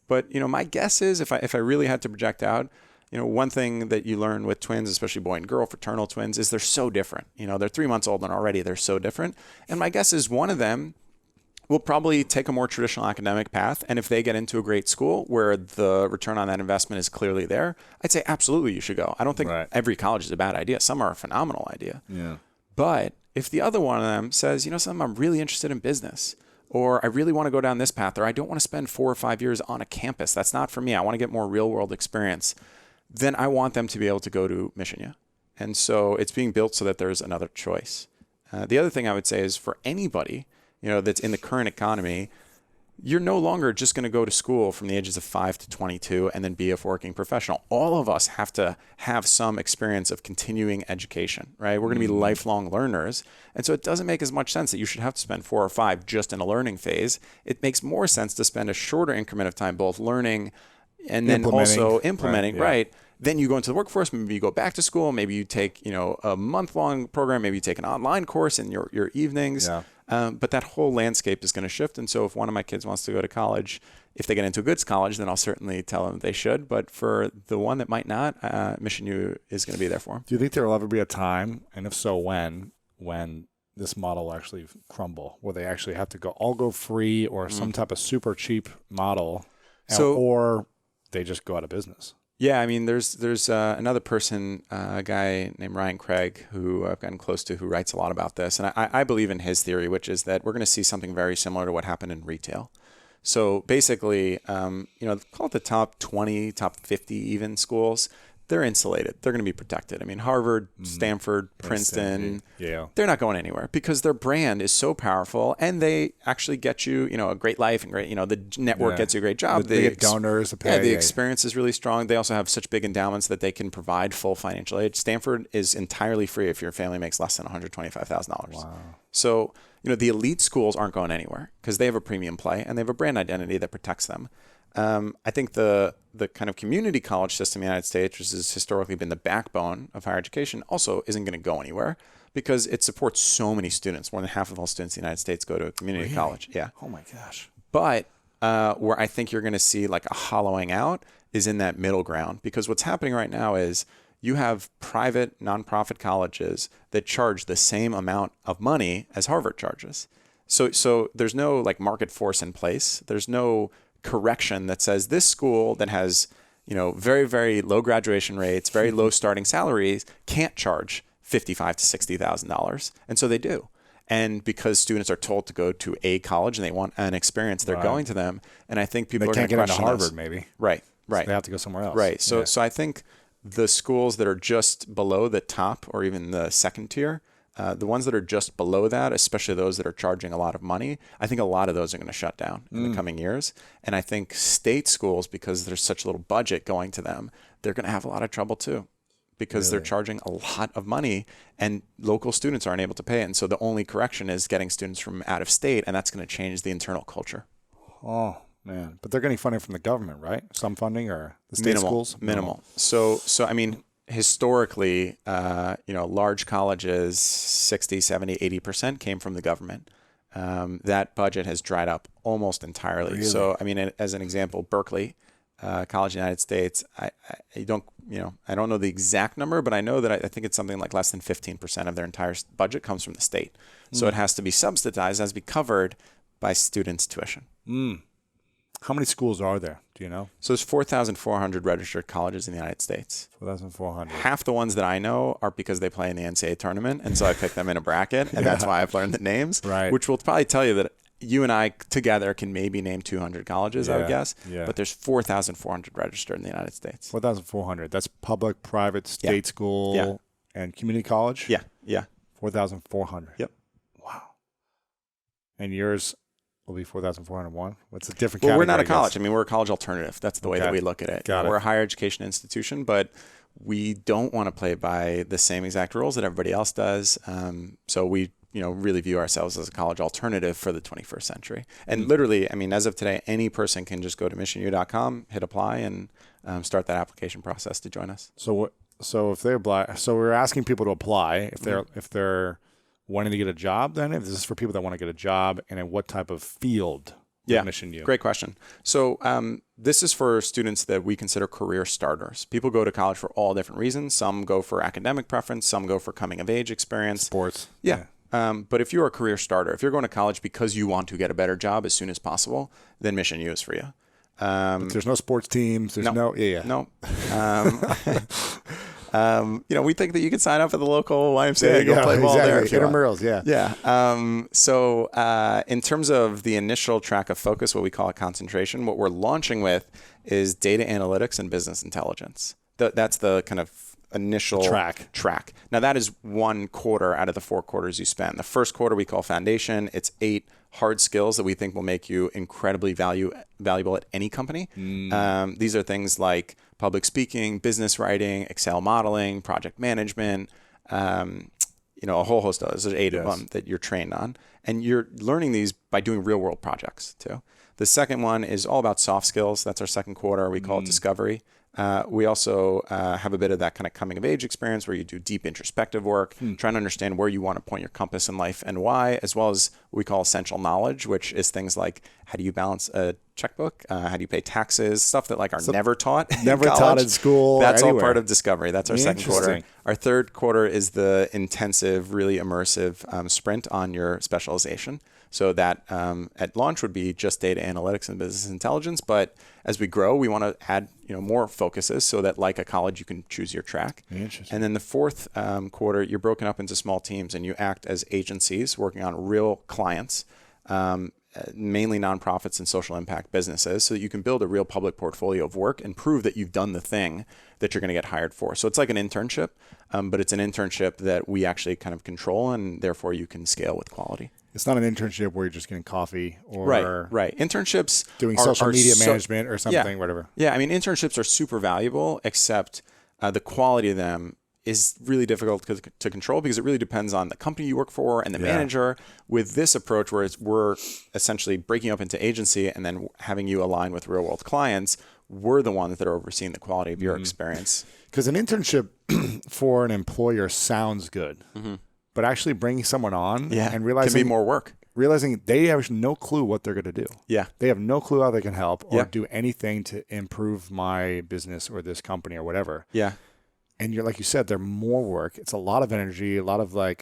[SPEAKER 1] But, my guess is if I really had to project out, one thing that you learn with twins, especially boy and girl, fraternal twins, is they're so different. They're 3 months old and already they're so different. And my guess is one of them will probably take a more traditional academic path. And if they get into a great school where the return on that investment is clearly there, I'd say absolutely you should go. I don't think every college is a bad idea. Some are a phenomenal idea.
[SPEAKER 2] Yeah.
[SPEAKER 1] But if the other one of them says, something, I'm really interested in business, or I really want to go down this path, or I don't want to spend 4 or 5 years on a campus, that's not for me. I want to get more real world experience. Then I want them to be able to go to MissionU. And so it's being built so that there's another choice. The other thing I would say is for anybody, that's in the current economy, you're no longer just going to go to school from the ages of 5 to 22 and then be a working professional. All of us have to have some experience of continuing education, right? We're going to be lifelong learners. And so it doesn't make as much sense that you should have to spend 4 or 5 just in a learning phase. It makes more sense to spend a shorter increment of time both learning and then also implementing, right? Then you go into the workforce, maybe you go back to school, maybe you take, a month-long program, maybe you take an online course in your evenings. Yeah. But that whole landscape is going to shift. And so if one of my kids wants to go to college, if they get into a good college, then I'll certainly tell them they should. But for the one that might not, MissionU is going to be there for them.
[SPEAKER 2] Do you think there will ever be a time, and if so, when this model will actually crumble, where they actually have to go free or some type of super cheap model, or they just go out of business?
[SPEAKER 1] Yeah, I mean, there's another person, a guy named Ryan Craig, who I've gotten close to, who writes a lot about this. And I believe in his theory, which is that we're going to see something very similar to what happened in retail. So basically, call it the top 20, top 50 even schools. They're insulated. They're going to be protected. I mean, Harvard, Stanford, Princeton, they're not going anywhere because their brand is so powerful and they actually get you, a great life and great, the network gets you a great job.
[SPEAKER 2] They get donors to pay.
[SPEAKER 1] Yeah, the experience is really strong. They also have such big endowments that they can provide full financial aid. Stanford is entirely free if your family makes less than $125,000.
[SPEAKER 2] Wow.
[SPEAKER 1] So, the elite schools aren't going anywhere because they have a premium play and they have a brand identity that protects them. I think the kind of community college system in the United States, which has historically been the backbone of higher education, also isn't going to go anywhere because it supports so many students. More than half of all students in the United States go to a community college. Yeah.
[SPEAKER 2] Oh my gosh.
[SPEAKER 1] But where I think you're going to see like a hollowing out is in that middle ground, because what's happening right now is you have private nonprofit colleges that charge the same amount of money as Harvard charges. So there's no like market force in place. There's no correction that says this school that has, very, very low graduation rates, very low starting salaries can't charge $55,000 to $60,000. And so they do. And because students are told to go to a college and they want an experience, they're going to them. And I think people are going to question
[SPEAKER 2] get into Harvard, maybe.
[SPEAKER 1] Right.
[SPEAKER 2] So they have to go somewhere else.
[SPEAKER 1] Right. So I think the schools that are just below the top or even the second tier, The ones that are just below that, especially those that are charging a lot of money, I think a lot of those are going to shut down in the coming years. And I think state schools, because there's such little budget going to them, they're going to have a lot of trouble too, because they're charging a lot of money and local students aren't able to pay it. And so the only correction is getting students from out of state, and that's going to change the internal culture.
[SPEAKER 2] Oh, man. But they're getting funding from the government, right? Some funding, or the state schools?
[SPEAKER 1] Minimal. So I mean, historically, large colleges, 60, 70, 80% came from the government. That budget has dried up almost entirely. Really? So, I mean, as an example, Berkeley, College in the United States, I don't know the exact number, but I know that I think it's something like less than 15% of their entire budget comes from the state. So it has to be subsidized, has to be covered by students' tuition.
[SPEAKER 2] How many schools are there? Do you know?
[SPEAKER 1] So there's 4,400 registered colleges in the United States.
[SPEAKER 2] 4,400.
[SPEAKER 1] Half the ones that I know are because they play in the NCAA tournament, and so I picked them in a bracket, and that's why I've learned the names,
[SPEAKER 2] right.
[SPEAKER 1] Which will probably tell you that you and I together can maybe name 200 colleges, I would guess. Yeah. But there's 4,400 registered in the United States.
[SPEAKER 2] 4,400. That's public, private, state school, and community college?
[SPEAKER 1] Yeah.
[SPEAKER 2] 4,400.
[SPEAKER 1] Yep.
[SPEAKER 2] Wow. And yours will be 4,401? What's a different
[SPEAKER 1] category?
[SPEAKER 2] Well,
[SPEAKER 1] we're not a college. I mean, we're a college alternative. That's the way that we look at it.
[SPEAKER 2] We're
[SPEAKER 1] a higher education institution, but we don't want to play by the same exact rules that everybody else does. So we really view ourselves as a college alternative for the 21st century. And literally, I mean, as of today, any person can just go to MissionU.com, hit apply, and start that application process to join us.
[SPEAKER 2] So if they apply, so we're asking people to apply if they're wanting to get a job. Then, if this is for people that want to get a job, and in what type of field? MissionU.
[SPEAKER 1] Great question. So this is for students that we consider career starters. People go to college for all different reasons. Some go for academic preference. Some go for coming of age experience.
[SPEAKER 2] Sports.
[SPEAKER 1] Yeah. But if you're a career starter, if you're going to college because you want to get a better job as soon as possible, then MissionU is for you.
[SPEAKER 2] But there's no sports teams. There's no.
[SPEAKER 1] We think that you could sign up at the local YMCA and go play ball there.
[SPEAKER 2] Intramurals,
[SPEAKER 1] So in terms of the initial track of focus, what we call a concentration, what we're launching with is data analytics and business intelligence. That's the kind of initial track. Now that is 1 quarter out of the 4 quarters you spend. The first quarter we call foundation. It's 8 hard skills that we think will make you incredibly valuable at any company. These are things like public speaking, business writing, Excel modeling, project management, a whole host of those. There's 8 of them that you're trained on. And you're learning these by doing real world projects too. The second one is all about soft skills. That's our second quarter. We call it discovery. We also have a bit of that kind of coming of age experience where you do deep introspective work, trying to understand where you want to point your compass in life and why, as well as what we call essential knowledge, which is things like how do you balance a checkbook, how do you pay taxes, stuff that are never taught
[SPEAKER 2] in school.
[SPEAKER 1] That's all part of discovery. That's our second quarter. Our third quarter is the intensive, really immersive sprint on your specialization. So that at launch would be just data analytics and business intelligence. But as we grow, we want to add more focuses so that like a college, you can choose your track.
[SPEAKER 2] Interesting.
[SPEAKER 1] And then the fourth quarter, you're broken up into small teams and you act as agencies working on real clients, mainly nonprofits and social impact businesses, so that you can build a real public portfolio of work and prove that you've done the thing that you're going to get hired for. So it's like an internship, but it's an internship that we actually kind of control, and therefore you can scale with quality.
[SPEAKER 2] It's not an internship where you're just getting coffee or
[SPEAKER 1] right. Internships
[SPEAKER 2] doing social media management or something, whatever.
[SPEAKER 1] Yeah, I mean, internships are super valuable, except the quality of them is really difficult to control because it really depends on the company you work for and the manager. With this approach where we're essentially breaking up into agency and then having you align with real world clients, we're the ones that are overseeing the quality of your experience.
[SPEAKER 2] Because an internship for an employer sounds good. But actually bringing someone on and realizing
[SPEAKER 1] can be more work.
[SPEAKER 2] Realizing they have no clue what they're going to do.
[SPEAKER 1] Yeah.
[SPEAKER 2] They have no clue how they can help or do anything to improve my business or this company or whatever.
[SPEAKER 1] Yeah.
[SPEAKER 2] And you're like you said, they're more work. It's a lot of energy, a lot of I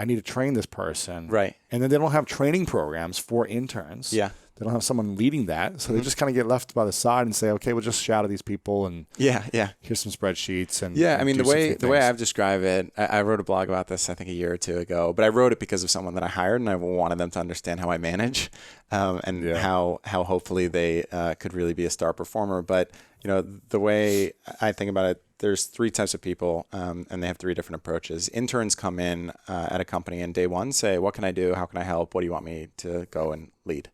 [SPEAKER 2] need to train this person.
[SPEAKER 1] Right.
[SPEAKER 2] And then they don't have training programs for interns.
[SPEAKER 1] Yeah.
[SPEAKER 2] They don't have someone leading that. So they just kind of get left by the side and say, okay, we'll just shout at these people and here's some spreadsheets. And
[SPEAKER 1] I mean, the way I've described it, I wrote a blog about this, I think a year or two ago, but I wrote it because of someone that I hired and I wanted them to understand how I manage and how hopefully they could really be a star performer. But The way I think about it, there's three types of people, and they have three different approaches. Interns come in at a company and day one say, what can I do? How can I help? What do you want me to go and lead?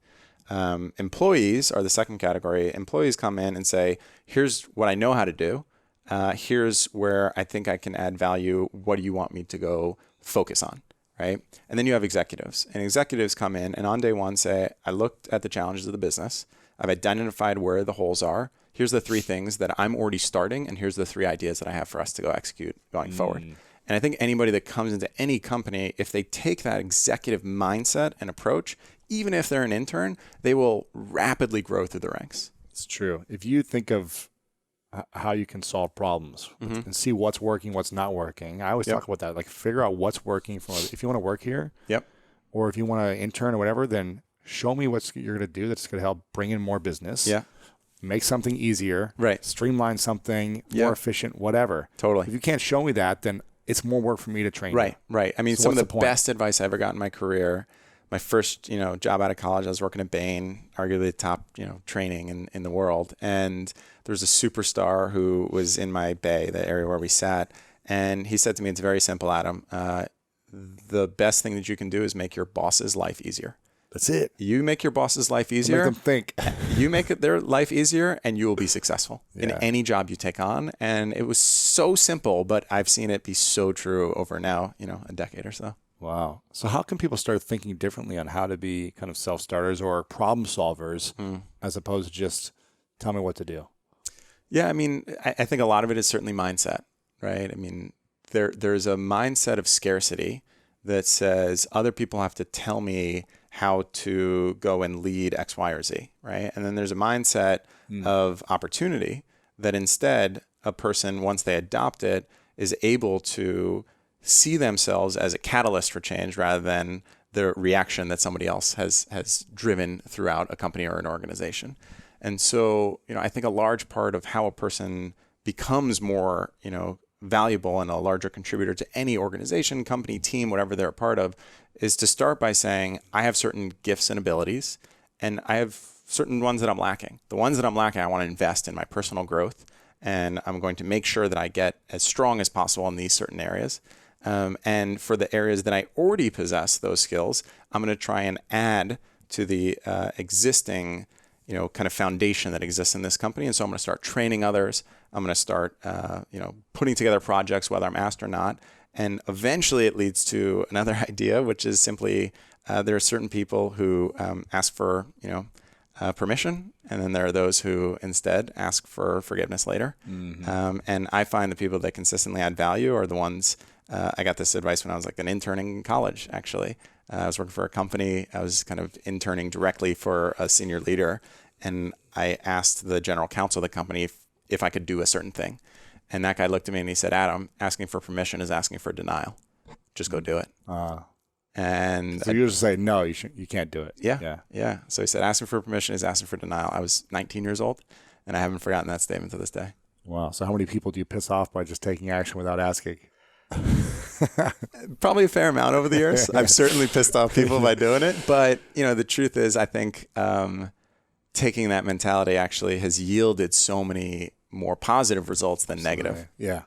[SPEAKER 1] Employees are the second category. Employees come in and say, here's what I know how to do. Here's where I think I can add value. What do you want me to go focus on? Right? And then you have executives. And executives come in and on day one say, I looked at the challenges of the business. I've identified where the holes are. Here's the three things that I'm already starting. And here's the three ideas that I have for us to go execute going forward. And I think anybody that comes into any company, if they take that executive mindset and approach, even if they're an intern, they will rapidly grow through the ranks.
[SPEAKER 2] It's true. If you think of how you can solve problems and see what's working, what's not working. I always talk about that. Like figure out what's working if you want to work here or if you want to intern or whatever, then show me what you're going to do that's going to help bring in more business. Yeah. Make something easier. Right. Streamline something more efficient, whatever. Totally. If you can't show me that, then it's more work for me to train you.
[SPEAKER 1] Right. I mean, some of the best advice I ever got in my career, my first, job out of college, I was working at Bain, arguably the top, training in the world. And there was a superstar who was in my bay, the area where we sat. And he said to me, it's very simple, Adam. The best thing that you can do is make your boss's life easier.
[SPEAKER 2] That's it.
[SPEAKER 1] You make your boss's life easier.
[SPEAKER 2] Make them think.
[SPEAKER 1] You make their life easier and you will be successful in any job you take on. And it was so simple, but I've seen it be so true over now, a decade or so.
[SPEAKER 2] Wow. So how can people start thinking differently on how to be kind of self-starters or problem solvers as opposed to just tell me what to do?
[SPEAKER 1] Yeah, I mean, I think a lot of it is certainly mindset, right? I mean, there's a mindset of scarcity that says other people have to tell me how to go and lead X, Y, or Z, right? And then there's a mindset of opportunity that instead a person, once they adopt it, is able to see themselves as a catalyst for change rather than the reaction that somebody else has driven throughout a company or an organization. And so, I think a large part of how a person becomes more, valuable and a larger contributor to any organization, company, team, whatever they're a part of, is to start by saying, I have certain gifts and abilities, and I have certain ones that I'm lacking. The ones that I'm lacking, I want to invest in my personal growth, and I'm going to make sure that I get as strong as possible in these certain areas. And for the areas that I already possess those skills, I'm going to try and add to the existing kind of foundation that exists in this company. And so I'm going to start training others. I'm going to start, putting together projects, whether I'm asked or not. And eventually it leads to another idea, which is simply there are certain people who ask for, permission. And then there are those who instead ask for forgiveness later. And I find the people that consistently add value are the ones, I got this advice when I was like an intern in college, actually. I was working for a company. I was kind of interning directly for a senior leader. And I asked the general counsel of the company if I could do a certain thing. And that guy looked at me and he said, Adam, asking for permission is asking for denial. Just go do it. And
[SPEAKER 2] so you just say, no, you can't do it.
[SPEAKER 1] Yeah. So he said, asking for permission is asking for denial. I was 19 years old and I haven't forgotten that statement to this day.
[SPEAKER 2] Wow. So how many people do you piss off by just taking action without asking?
[SPEAKER 1] Probably a fair amount over the years. I've certainly pissed off people by doing it. But, the truth is, I think taking that mentality actually has yielded so many more positive results than negative.
[SPEAKER 2] Yeah.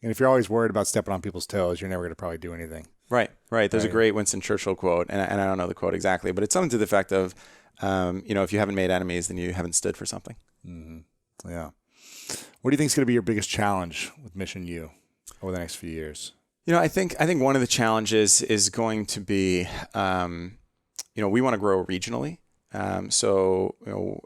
[SPEAKER 2] And if you're always worried about stepping on people's toes, you're never going to probably do anything.
[SPEAKER 1] Right. There's a great Winston Churchill quote, and I don't know the quote exactly, but it's something to the effect of, if you haven't made enemies, then you haven't stood for something.
[SPEAKER 2] Mm-hmm. Yeah. What do you think is going to be your biggest challenge with MissionU over the next few years?
[SPEAKER 1] I think one of the challenges is going to be, we want to grow regionally. So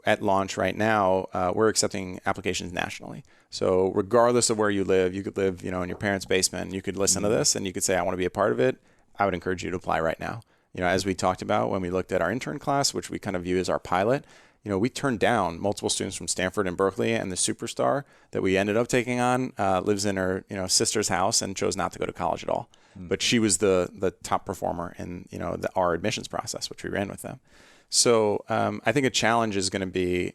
[SPEAKER 1] at launch right now, we're accepting applications nationally. So regardless of where you live, you could live, in your parents' basement, you could listen to this and you could say, I want to be a part of it. I would encourage you to apply right now. As we talked about when we looked at our intern class, which we kind of view as our pilot, we turned down multiple students from Stanford and Berkeley, and the superstar that we ended up taking on lives in her, sister's house and chose not to go to college at all. But she was the top performer in, our admissions process, which we ran with them. So I think a challenge is going to be,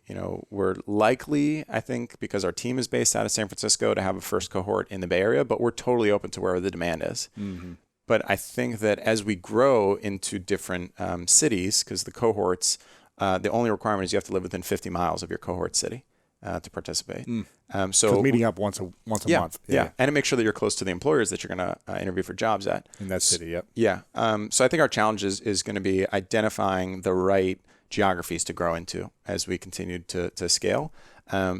[SPEAKER 1] we're likely, I think, because our team is based out of San Francisco, to have a first cohort in the Bay Area, but we're totally open to where the demand is. Mm-hmm. But I think that as we grow into different cities, because the cohorts, the only requirement is you have to live within 50 miles of your cohort city. to participate.
[SPEAKER 2] So meeting up once a month.
[SPEAKER 1] Yeah. And to make sure that you're close to the employers that you're going to interview for jobs at.
[SPEAKER 2] In that city, yep.
[SPEAKER 1] Yeah. So I think our challenge is going to be identifying the right geographies to grow into as we continue to scale,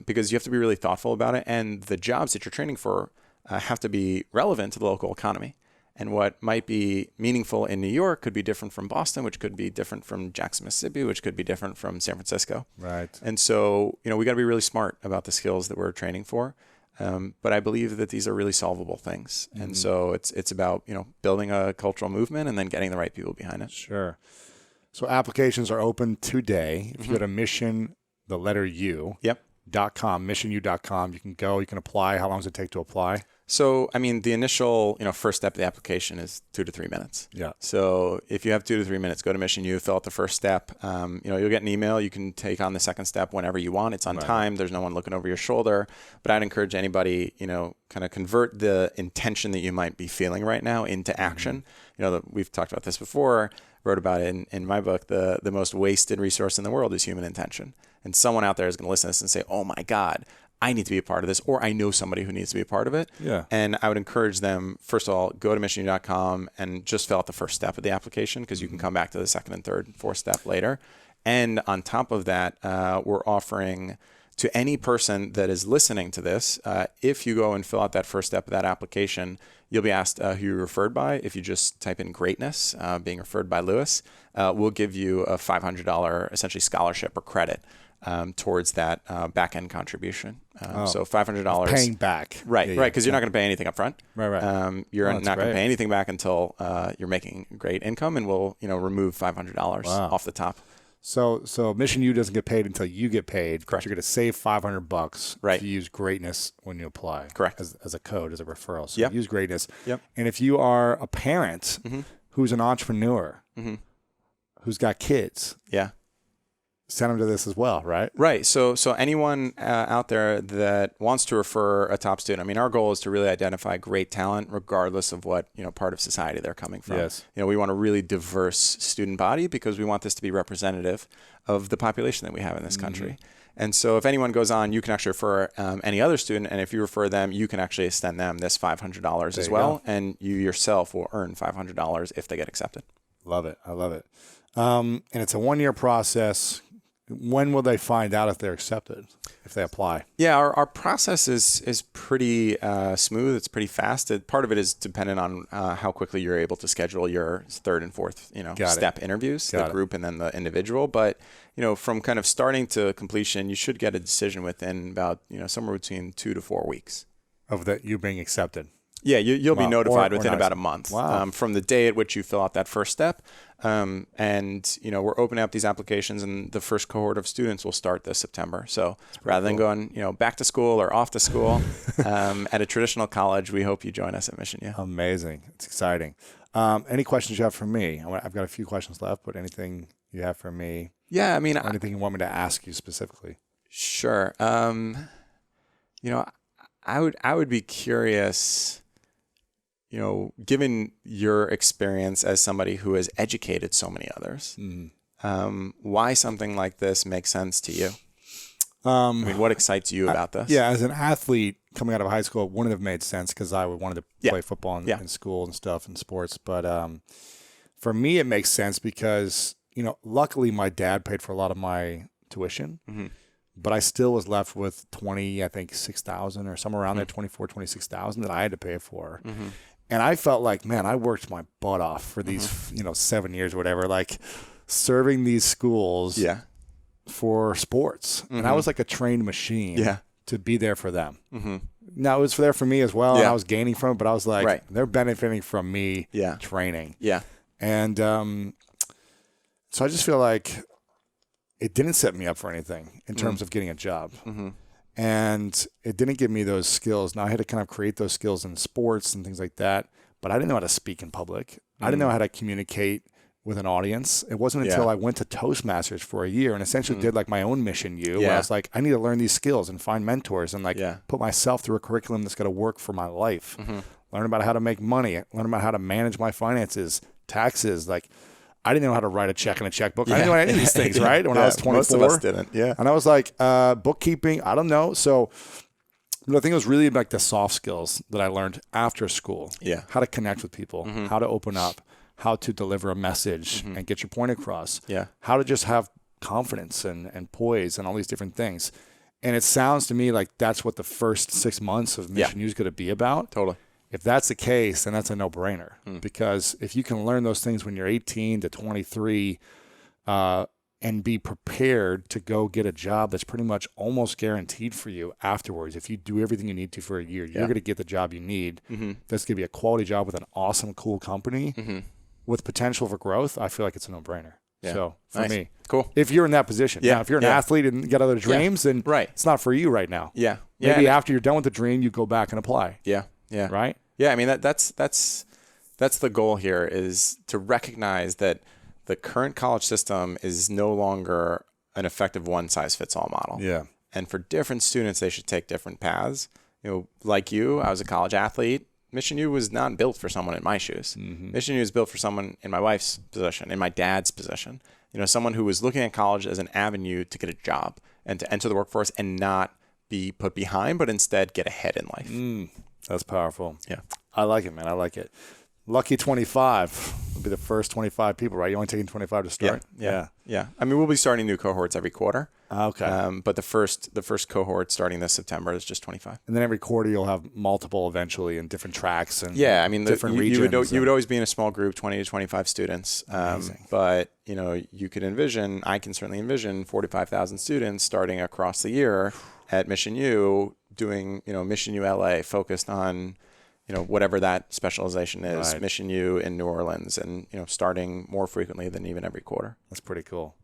[SPEAKER 1] because you have to be really thoughtful about it. And the jobs that you're training for have to be relevant to the local economy. And what might be meaningful in New York could be different from Boston, which could be different from Jackson, Mississippi, which could be different from San Francisco.
[SPEAKER 2] Right.
[SPEAKER 1] And so, we got to be really smart about the skills that we're training for. But I believe that these are really solvable things. And so it's about, building a cultural movement and then getting the right people behind it.
[SPEAKER 2] Sure. So applications are open today. If you go to Mission, the letter U, .com, MissionU.com, you can go, you can apply. How long does it take to apply?
[SPEAKER 1] So, the initial, first step of the application is 2 to 3 minutes.
[SPEAKER 2] Yeah.
[SPEAKER 1] So if you have 2 to 3 minutes, go to MissionU, fill out the first step. You'll get an email. You can take on the second step whenever you want. It's on time. There's no one looking over your shoulder. But I'd encourage anybody, kind of convert the intention that you might be feeling right now into action. We've talked about this before, wrote about it in my book. The most wasted resource in the world is human intention. And someone out there is going to listen to this and say, oh my God, I need to be a part of this, or I know somebody who needs to be a part of it.
[SPEAKER 2] Yeah.
[SPEAKER 1] And I would encourage them, first of all, go to MissionU.com and just fill out the first step of the application, because you can come back to the second and third and fourth step later. And on top of that, we're offering to any person that is listening to this, if you go and fill out that first step of that application, you'll be asked who you're referred by. If you just type in greatness, being referred by Lewis, we'll give you a $500 essentially scholarship or credit towards that back-end contribution. So $500.
[SPEAKER 2] Paying back.
[SPEAKER 1] Right, because you're not going to pay anything up front.
[SPEAKER 2] Right.
[SPEAKER 1] You're not going to pay anything back until you're making great income, and we'll remove $500 off the top.
[SPEAKER 2] So MissionU doesn't get paid until you get paid.
[SPEAKER 1] Correct.
[SPEAKER 2] You're going to save $500
[SPEAKER 1] right.
[SPEAKER 2] to use greatness when you apply.
[SPEAKER 1] Correct.
[SPEAKER 2] As a code, as a referral. So
[SPEAKER 1] yep.
[SPEAKER 2] use greatness.
[SPEAKER 1] Yep.
[SPEAKER 2] And if you are a parent who's an entrepreneur, who's got kids, send them to this as well, right?
[SPEAKER 1] Right. So anyone out there that wants to refer a top student, our goal is to really identify great talent regardless of what, part of society they're coming from.
[SPEAKER 2] Yes.
[SPEAKER 1] We want a really diverse student body because we want this to be representative of the population that we have in this country. And so if anyone goes on, you can actually refer any other student. And if you refer them, you can actually extend them this $500 as well. And you yourself will earn $500 if they get accepted.
[SPEAKER 2] Love it. I love it. And it's a 1-year process. When will they find out if they're accepted, if they apply? Yeah,
[SPEAKER 1] our process is pretty smooth. It's pretty fast. Part of it is dependent on how quickly you're able to schedule your third and fourth, step interviews, the group and then the individual. But, from kind of starting to completion, you should get a decision within about, somewhere between 2 to 4 weeks.
[SPEAKER 2] Of that you being accepted?
[SPEAKER 1] Yeah, you'll be notified within about a month
[SPEAKER 2] wow.
[SPEAKER 1] From the day at which you fill out that first step. And, we're opening up these applications, and the first cohort of students will start this September. So rather than going, back to school or off to school at a traditional college, we hope you join us at MissionU.
[SPEAKER 2] Amazing. It's exciting. Any questions you have for me? I've got a few questions left, but anything you have for me?
[SPEAKER 1] Yeah,
[SPEAKER 2] anything you want me to ask you specifically?
[SPEAKER 1] Sure. I would be curious, given your experience as somebody who has educated so many others, why something like this makes sense to you? What excites you about this?
[SPEAKER 2] Yeah, as an athlete coming out of high school, it wouldn't have made sense because I wanted to play football in school and stuff and sports. But for me, it makes sense because, luckily my dad paid for a lot of my tuition. But I still was left with $6,000 or somewhere around there, $26,000 that I had to pay for. And I felt like, man, I worked my butt off for these, 7 years or whatever, like serving these schools for sports. And I was like a trained machine to be there for them. Now, it was there for me as well, and I was gaining from it, but I was like, they're benefiting from me training. And so I just feel like it didn't set me up for anything in terms of getting a job. And it didn't give me those skills. Now I had to kind of create those skills in sports and things like that, but I didn't know how to speak in public. I didn't know how to communicate with an audience. It wasn't until I went to Toastmasters for a year and essentially did like my own MissionU, where I was like, I need to learn these skills and find mentors and put myself through a curriculum that's going to work for my life. Learn about how to make money, learn about how to manage my finances, taxes. Like, I didn't know how to write a check in a checkbook. I didn't know any of these things, right? When I was 24.
[SPEAKER 1] Most of us didn't, yeah.
[SPEAKER 2] And I was like, bookkeeping, I don't know. So I think it was really like the soft skills that I learned after school.
[SPEAKER 1] Yeah.
[SPEAKER 2] How to connect with people, how to open up, how to deliver a message and get your point across.
[SPEAKER 1] Yeah.
[SPEAKER 2] How to just have confidence and poise and all these different things. And it sounds to me like that's what the first 6 months of MissionU is going to be about.
[SPEAKER 1] Totally.
[SPEAKER 2] If that's the case, then that's a no-brainer. Because if you can learn those things when you're 18 to 23 and be prepared to go get a job that's pretty much almost guaranteed for you afterwards, if you do everything you need to for a year, you're going to get the job you need. That's going to be a quality job with an awesome, cool company with potential for growth. I feel like it's a no-brainer. Yeah. So for me,
[SPEAKER 1] cool.
[SPEAKER 2] If you're in that position, now, if you're an athlete and got other dreams, then it's not for you right now.
[SPEAKER 1] Yeah.
[SPEAKER 2] Maybe after you're done with the dream, you go back and apply.
[SPEAKER 1] Yeah. Yeah.
[SPEAKER 2] Right.
[SPEAKER 1] Yeah. I mean, that's the goal here, is to recognize that the current college system is no longer an effective one-size-fits-all model.
[SPEAKER 2] Yeah.
[SPEAKER 1] And for different students, they should take different paths. You know, like you, I was a college athlete. MissionU was not built for someone in my shoes. MissionU is built for someone in my wife's position, in my dad's position. You know, someone who was looking at college as an avenue to get a job and to enter the workforce and not be put behind, but instead get ahead in life.
[SPEAKER 2] That's powerful.
[SPEAKER 1] Yeah.
[SPEAKER 2] I like it, man. I like it. Lucky 25 will be the first 25 people, right? You're only taking 25 to start?
[SPEAKER 1] Yeah. I mean, we'll be starting new cohorts every quarter.
[SPEAKER 2] Okay.
[SPEAKER 1] But the first cohort starting this September is just 25.
[SPEAKER 2] And then every quarter you'll have multiple eventually in different tracks and
[SPEAKER 1] I mean,
[SPEAKER 2] different
[SPEAKER 1] regions. You would
[SPEAKER 2] and
[SPEAKER 1] always be in a small group, 20 to 25 students. But, you know, you could envision, I can certainly envision 45,000 students starting across the year at MissionU doing, you know, MissionU LA focused on, you know, whatever that specialization is,
[SPEAKER 2] Right.
[SPEAKER 1] MissionU in New Orleans, and, you know, starting more frequently than even every quarter.
[SPEAKER 2] That's pretty cool.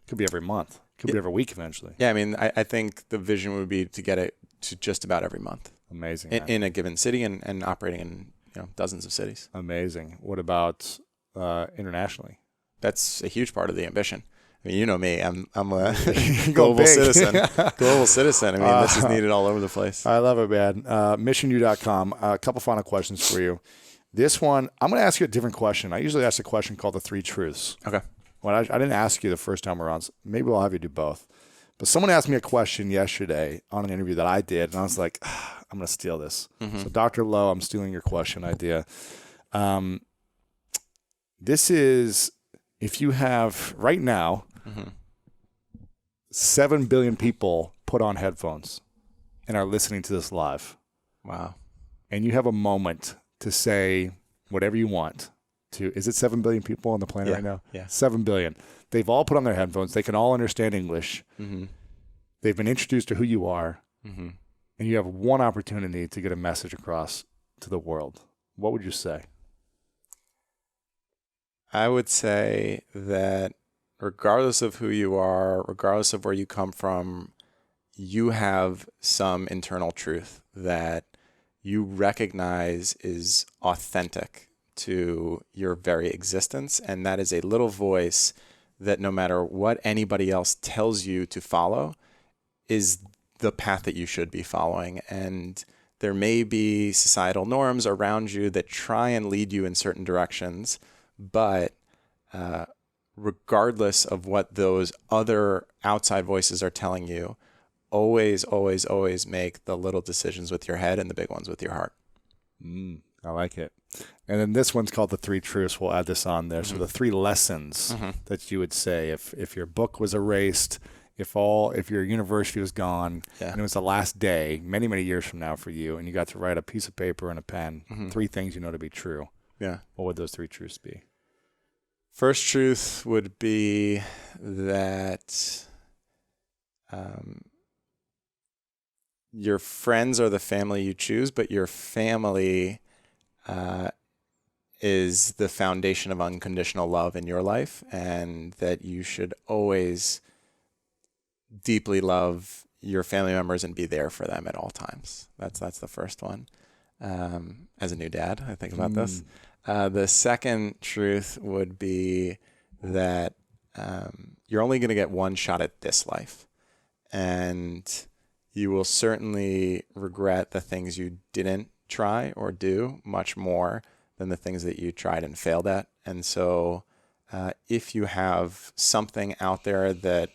[SPEAKER 2] Could be every month. Could be every week eventually.
[SPEAKER 1] Yeah, I mean, I think the vision would be to get it to just about every month.
[SPEAKER 2] Amazing.
[SPEAKER 1] In a given city and operating in, you know, dozens of cities.
[SPEAKER 2] Amazing. What about internationally?
[SPEAKER 1] That's a huge part of the ambition. I mean, you know me. I'm a
[SPEAKER 2] Go
[SPEAKER 1] global
[SPEAKER 2] big.
[SPEAKER 1] citizen. Global citizen. I mean, this is needed all over the place.
[SPEAKER 2] I love it, man. MissionU.com. A couple final questions for you. This one, I'm going to ask you a different question. I usually ask a question called the 3 truths.
[SPEAKER 1] Okay.
[SPEAKER 2] Well, I didn't ask you the first time around. So maybe I'll have you do both. But someone asked me a question yesterday on an interview that I did, and I was like, I'm going to steal this. So, Dr. Lowe, I'm stealing your question idea. This is, if you have right now 7 billion people put on headphones and are listening to this live.
[SPEAKER 1] Wow.
[SPEAKER 2] And you have a moment to say whatever you want to, is it 7 billion people on the planet right now?
[SPEAKER 1] Yeah.
[SPEAKER 2] 7 billion. They've all put on their headphones. They can all understand English. They've been introduced to who you are. And you have one opportunity to get a message across to the world. What would you say?
[SPEAKER 1] I would say that regardless of who you are, regardless of where you come from, you have some internal truth that you recognize is authentic to your very existence. And that is a little voice that no matter what anybody else tells you to follow is the path that you should be following. And there may be societal norms around you that try and lead you in certain directions, but regardless of what those other outside voices are telling you, always, always, always make the little decisions with your head and the big ones with your heart.
[SPEAKER 2] I like it. And then this one's called the 3 truths. We'll add this on there. So the 3 lessons that you would say if your book was erased, if your university was gone, and it was the last day, many, many years from now for you, and you got to write a piece of paper and a pen, 3 things you know to be true.
[SPEAKER 1] Yeah.
[SPEAKER 2] What would those 3 truths be?
[SPEAKER 1] First truth would be that your friends are the family you choose, but your family is the foundation of unconditional love in your life, and that you should always deeply love your family members and be there for them at all times. That's the first one. As a new dad, I think about this. The second truth would be that you're only going to get one shot at this life, and you will certainly regret the things you didn't try or do much more than the things that you tried and failed at. And so if you have something out there that,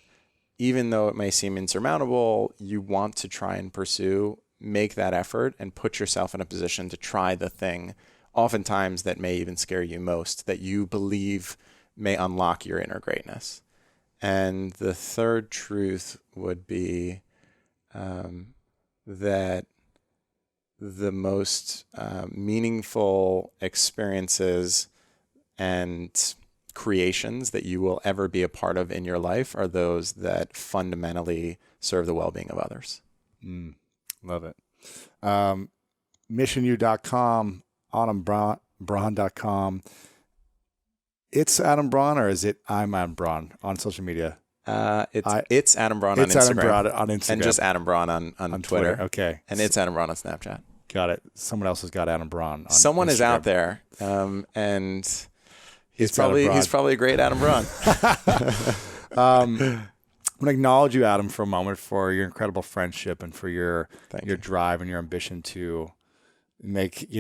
[SPEAKER 1] even though it may seem insurmountable, you want to try and pursue, make that effort and put yourself in a position to try the thing, oftentimes that may even scare you most, that you believe may unlock your inner greatness. And the third truth would be that the most meaningful experiences and creations that you will ever be a part of in your life are those that fundamentally serve the well-being of others.
[SPEAKER 2] Love it. MissionU.com, AdamBraun.com. It's Adam Braun, or is it I'm Adam Braun on social media?
[SPEAKER 1] It's Adam Braun on Instagram.
[SPEAKER 2] It's Adam Braun on Instagram.
[SPEAKER 1] And just Adam Braun on Twitter.
[SPEAKER 2] Okay.
[SPEAKER 1] And it's Adam Braun on Snapchat.
[SPEAKER 2] Got it. Someone else has got Adam Braun on
[SPEAKER 1] Someone
[SPEAKER 2] Instagram.
[SPEAKER 1] Is out there, and he's probably a great Adam Braun.
[SPEAKER 2] I'm going to acknowledge you, Adam, for a moment, for your incredible friendship and for your drive and your ambition to make,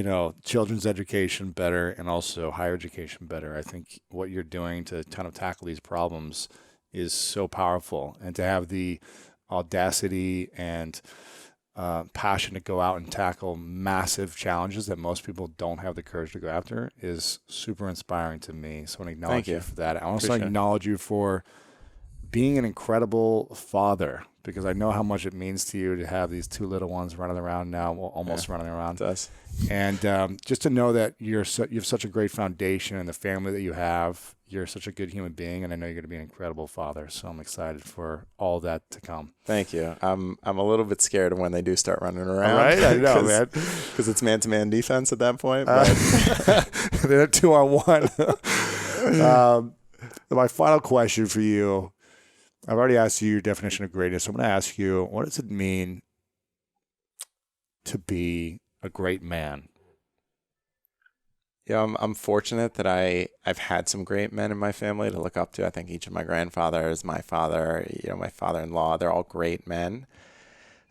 [SPEAKER 2] children's education better and also higher education better. I think what you're doing to kind of tackle these problems is so powerful, and to have the audacity and passion to go out and tackle massive challenges that most people don't have the courage to go after is super inspiring to me. So I want to acknowledge you for that. I also acknowledge you for being an incredible father, because I know how much it means to you to have these two little ones running around now, almost running around.
[SPEAKER 1] It does.
[SPEAKER 2] And just to know that you have such a great foundation and the family that you have, you're such a good human being, and I know you're going to be an incredible father. So I'm excited for all that to come.
[SPEAKER 1] Thank you. I'm a little bit scared of when they do start running around.
[SPEAKER 2] All right, I know, man.
[SPEAKER 1] Because it's man-to-man defense at that point. But
[SPEAKER 2] they're 2-on-1. My final question for you. I've already asked you your definition of greatness. I'm going to ask you, what does it mean to be a great man?
[SPEAKER 1] Yeah, I'm fortunate that I've had some great men in my family to look up to. I think each of my grandfathers, my father, my father-in-law, they're all great men.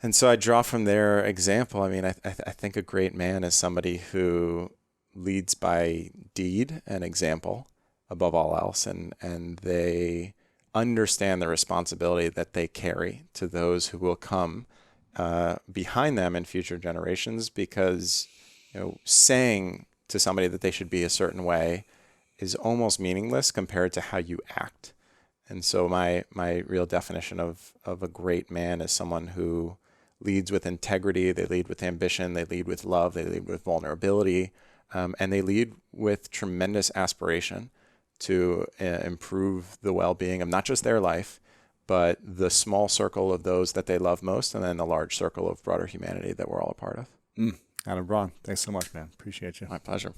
[SPEAKER 1] And so I draw from their example. I mean, I think a great man is somebody who leads by deed and example above all else, and they understand the responsibility that they carry to those who will come behind them in future generations, because saying to somebody that they should be a certain way is almost meaningless compared to how you act. And so my real definition of a great man is someone who leads with integrity, they lead with ambition, they lead with love, they lead with vulnerability, and they lead with tremendous aspiration to improve the well-being of not just their life, but the small circle of those that they love most, and then the large circle of broader humanity that we're all a part of.
[SPEAKER 2] Adam Braun, thanks so much, man. Appreciate you.
[SPEAKER 1] My pleasure.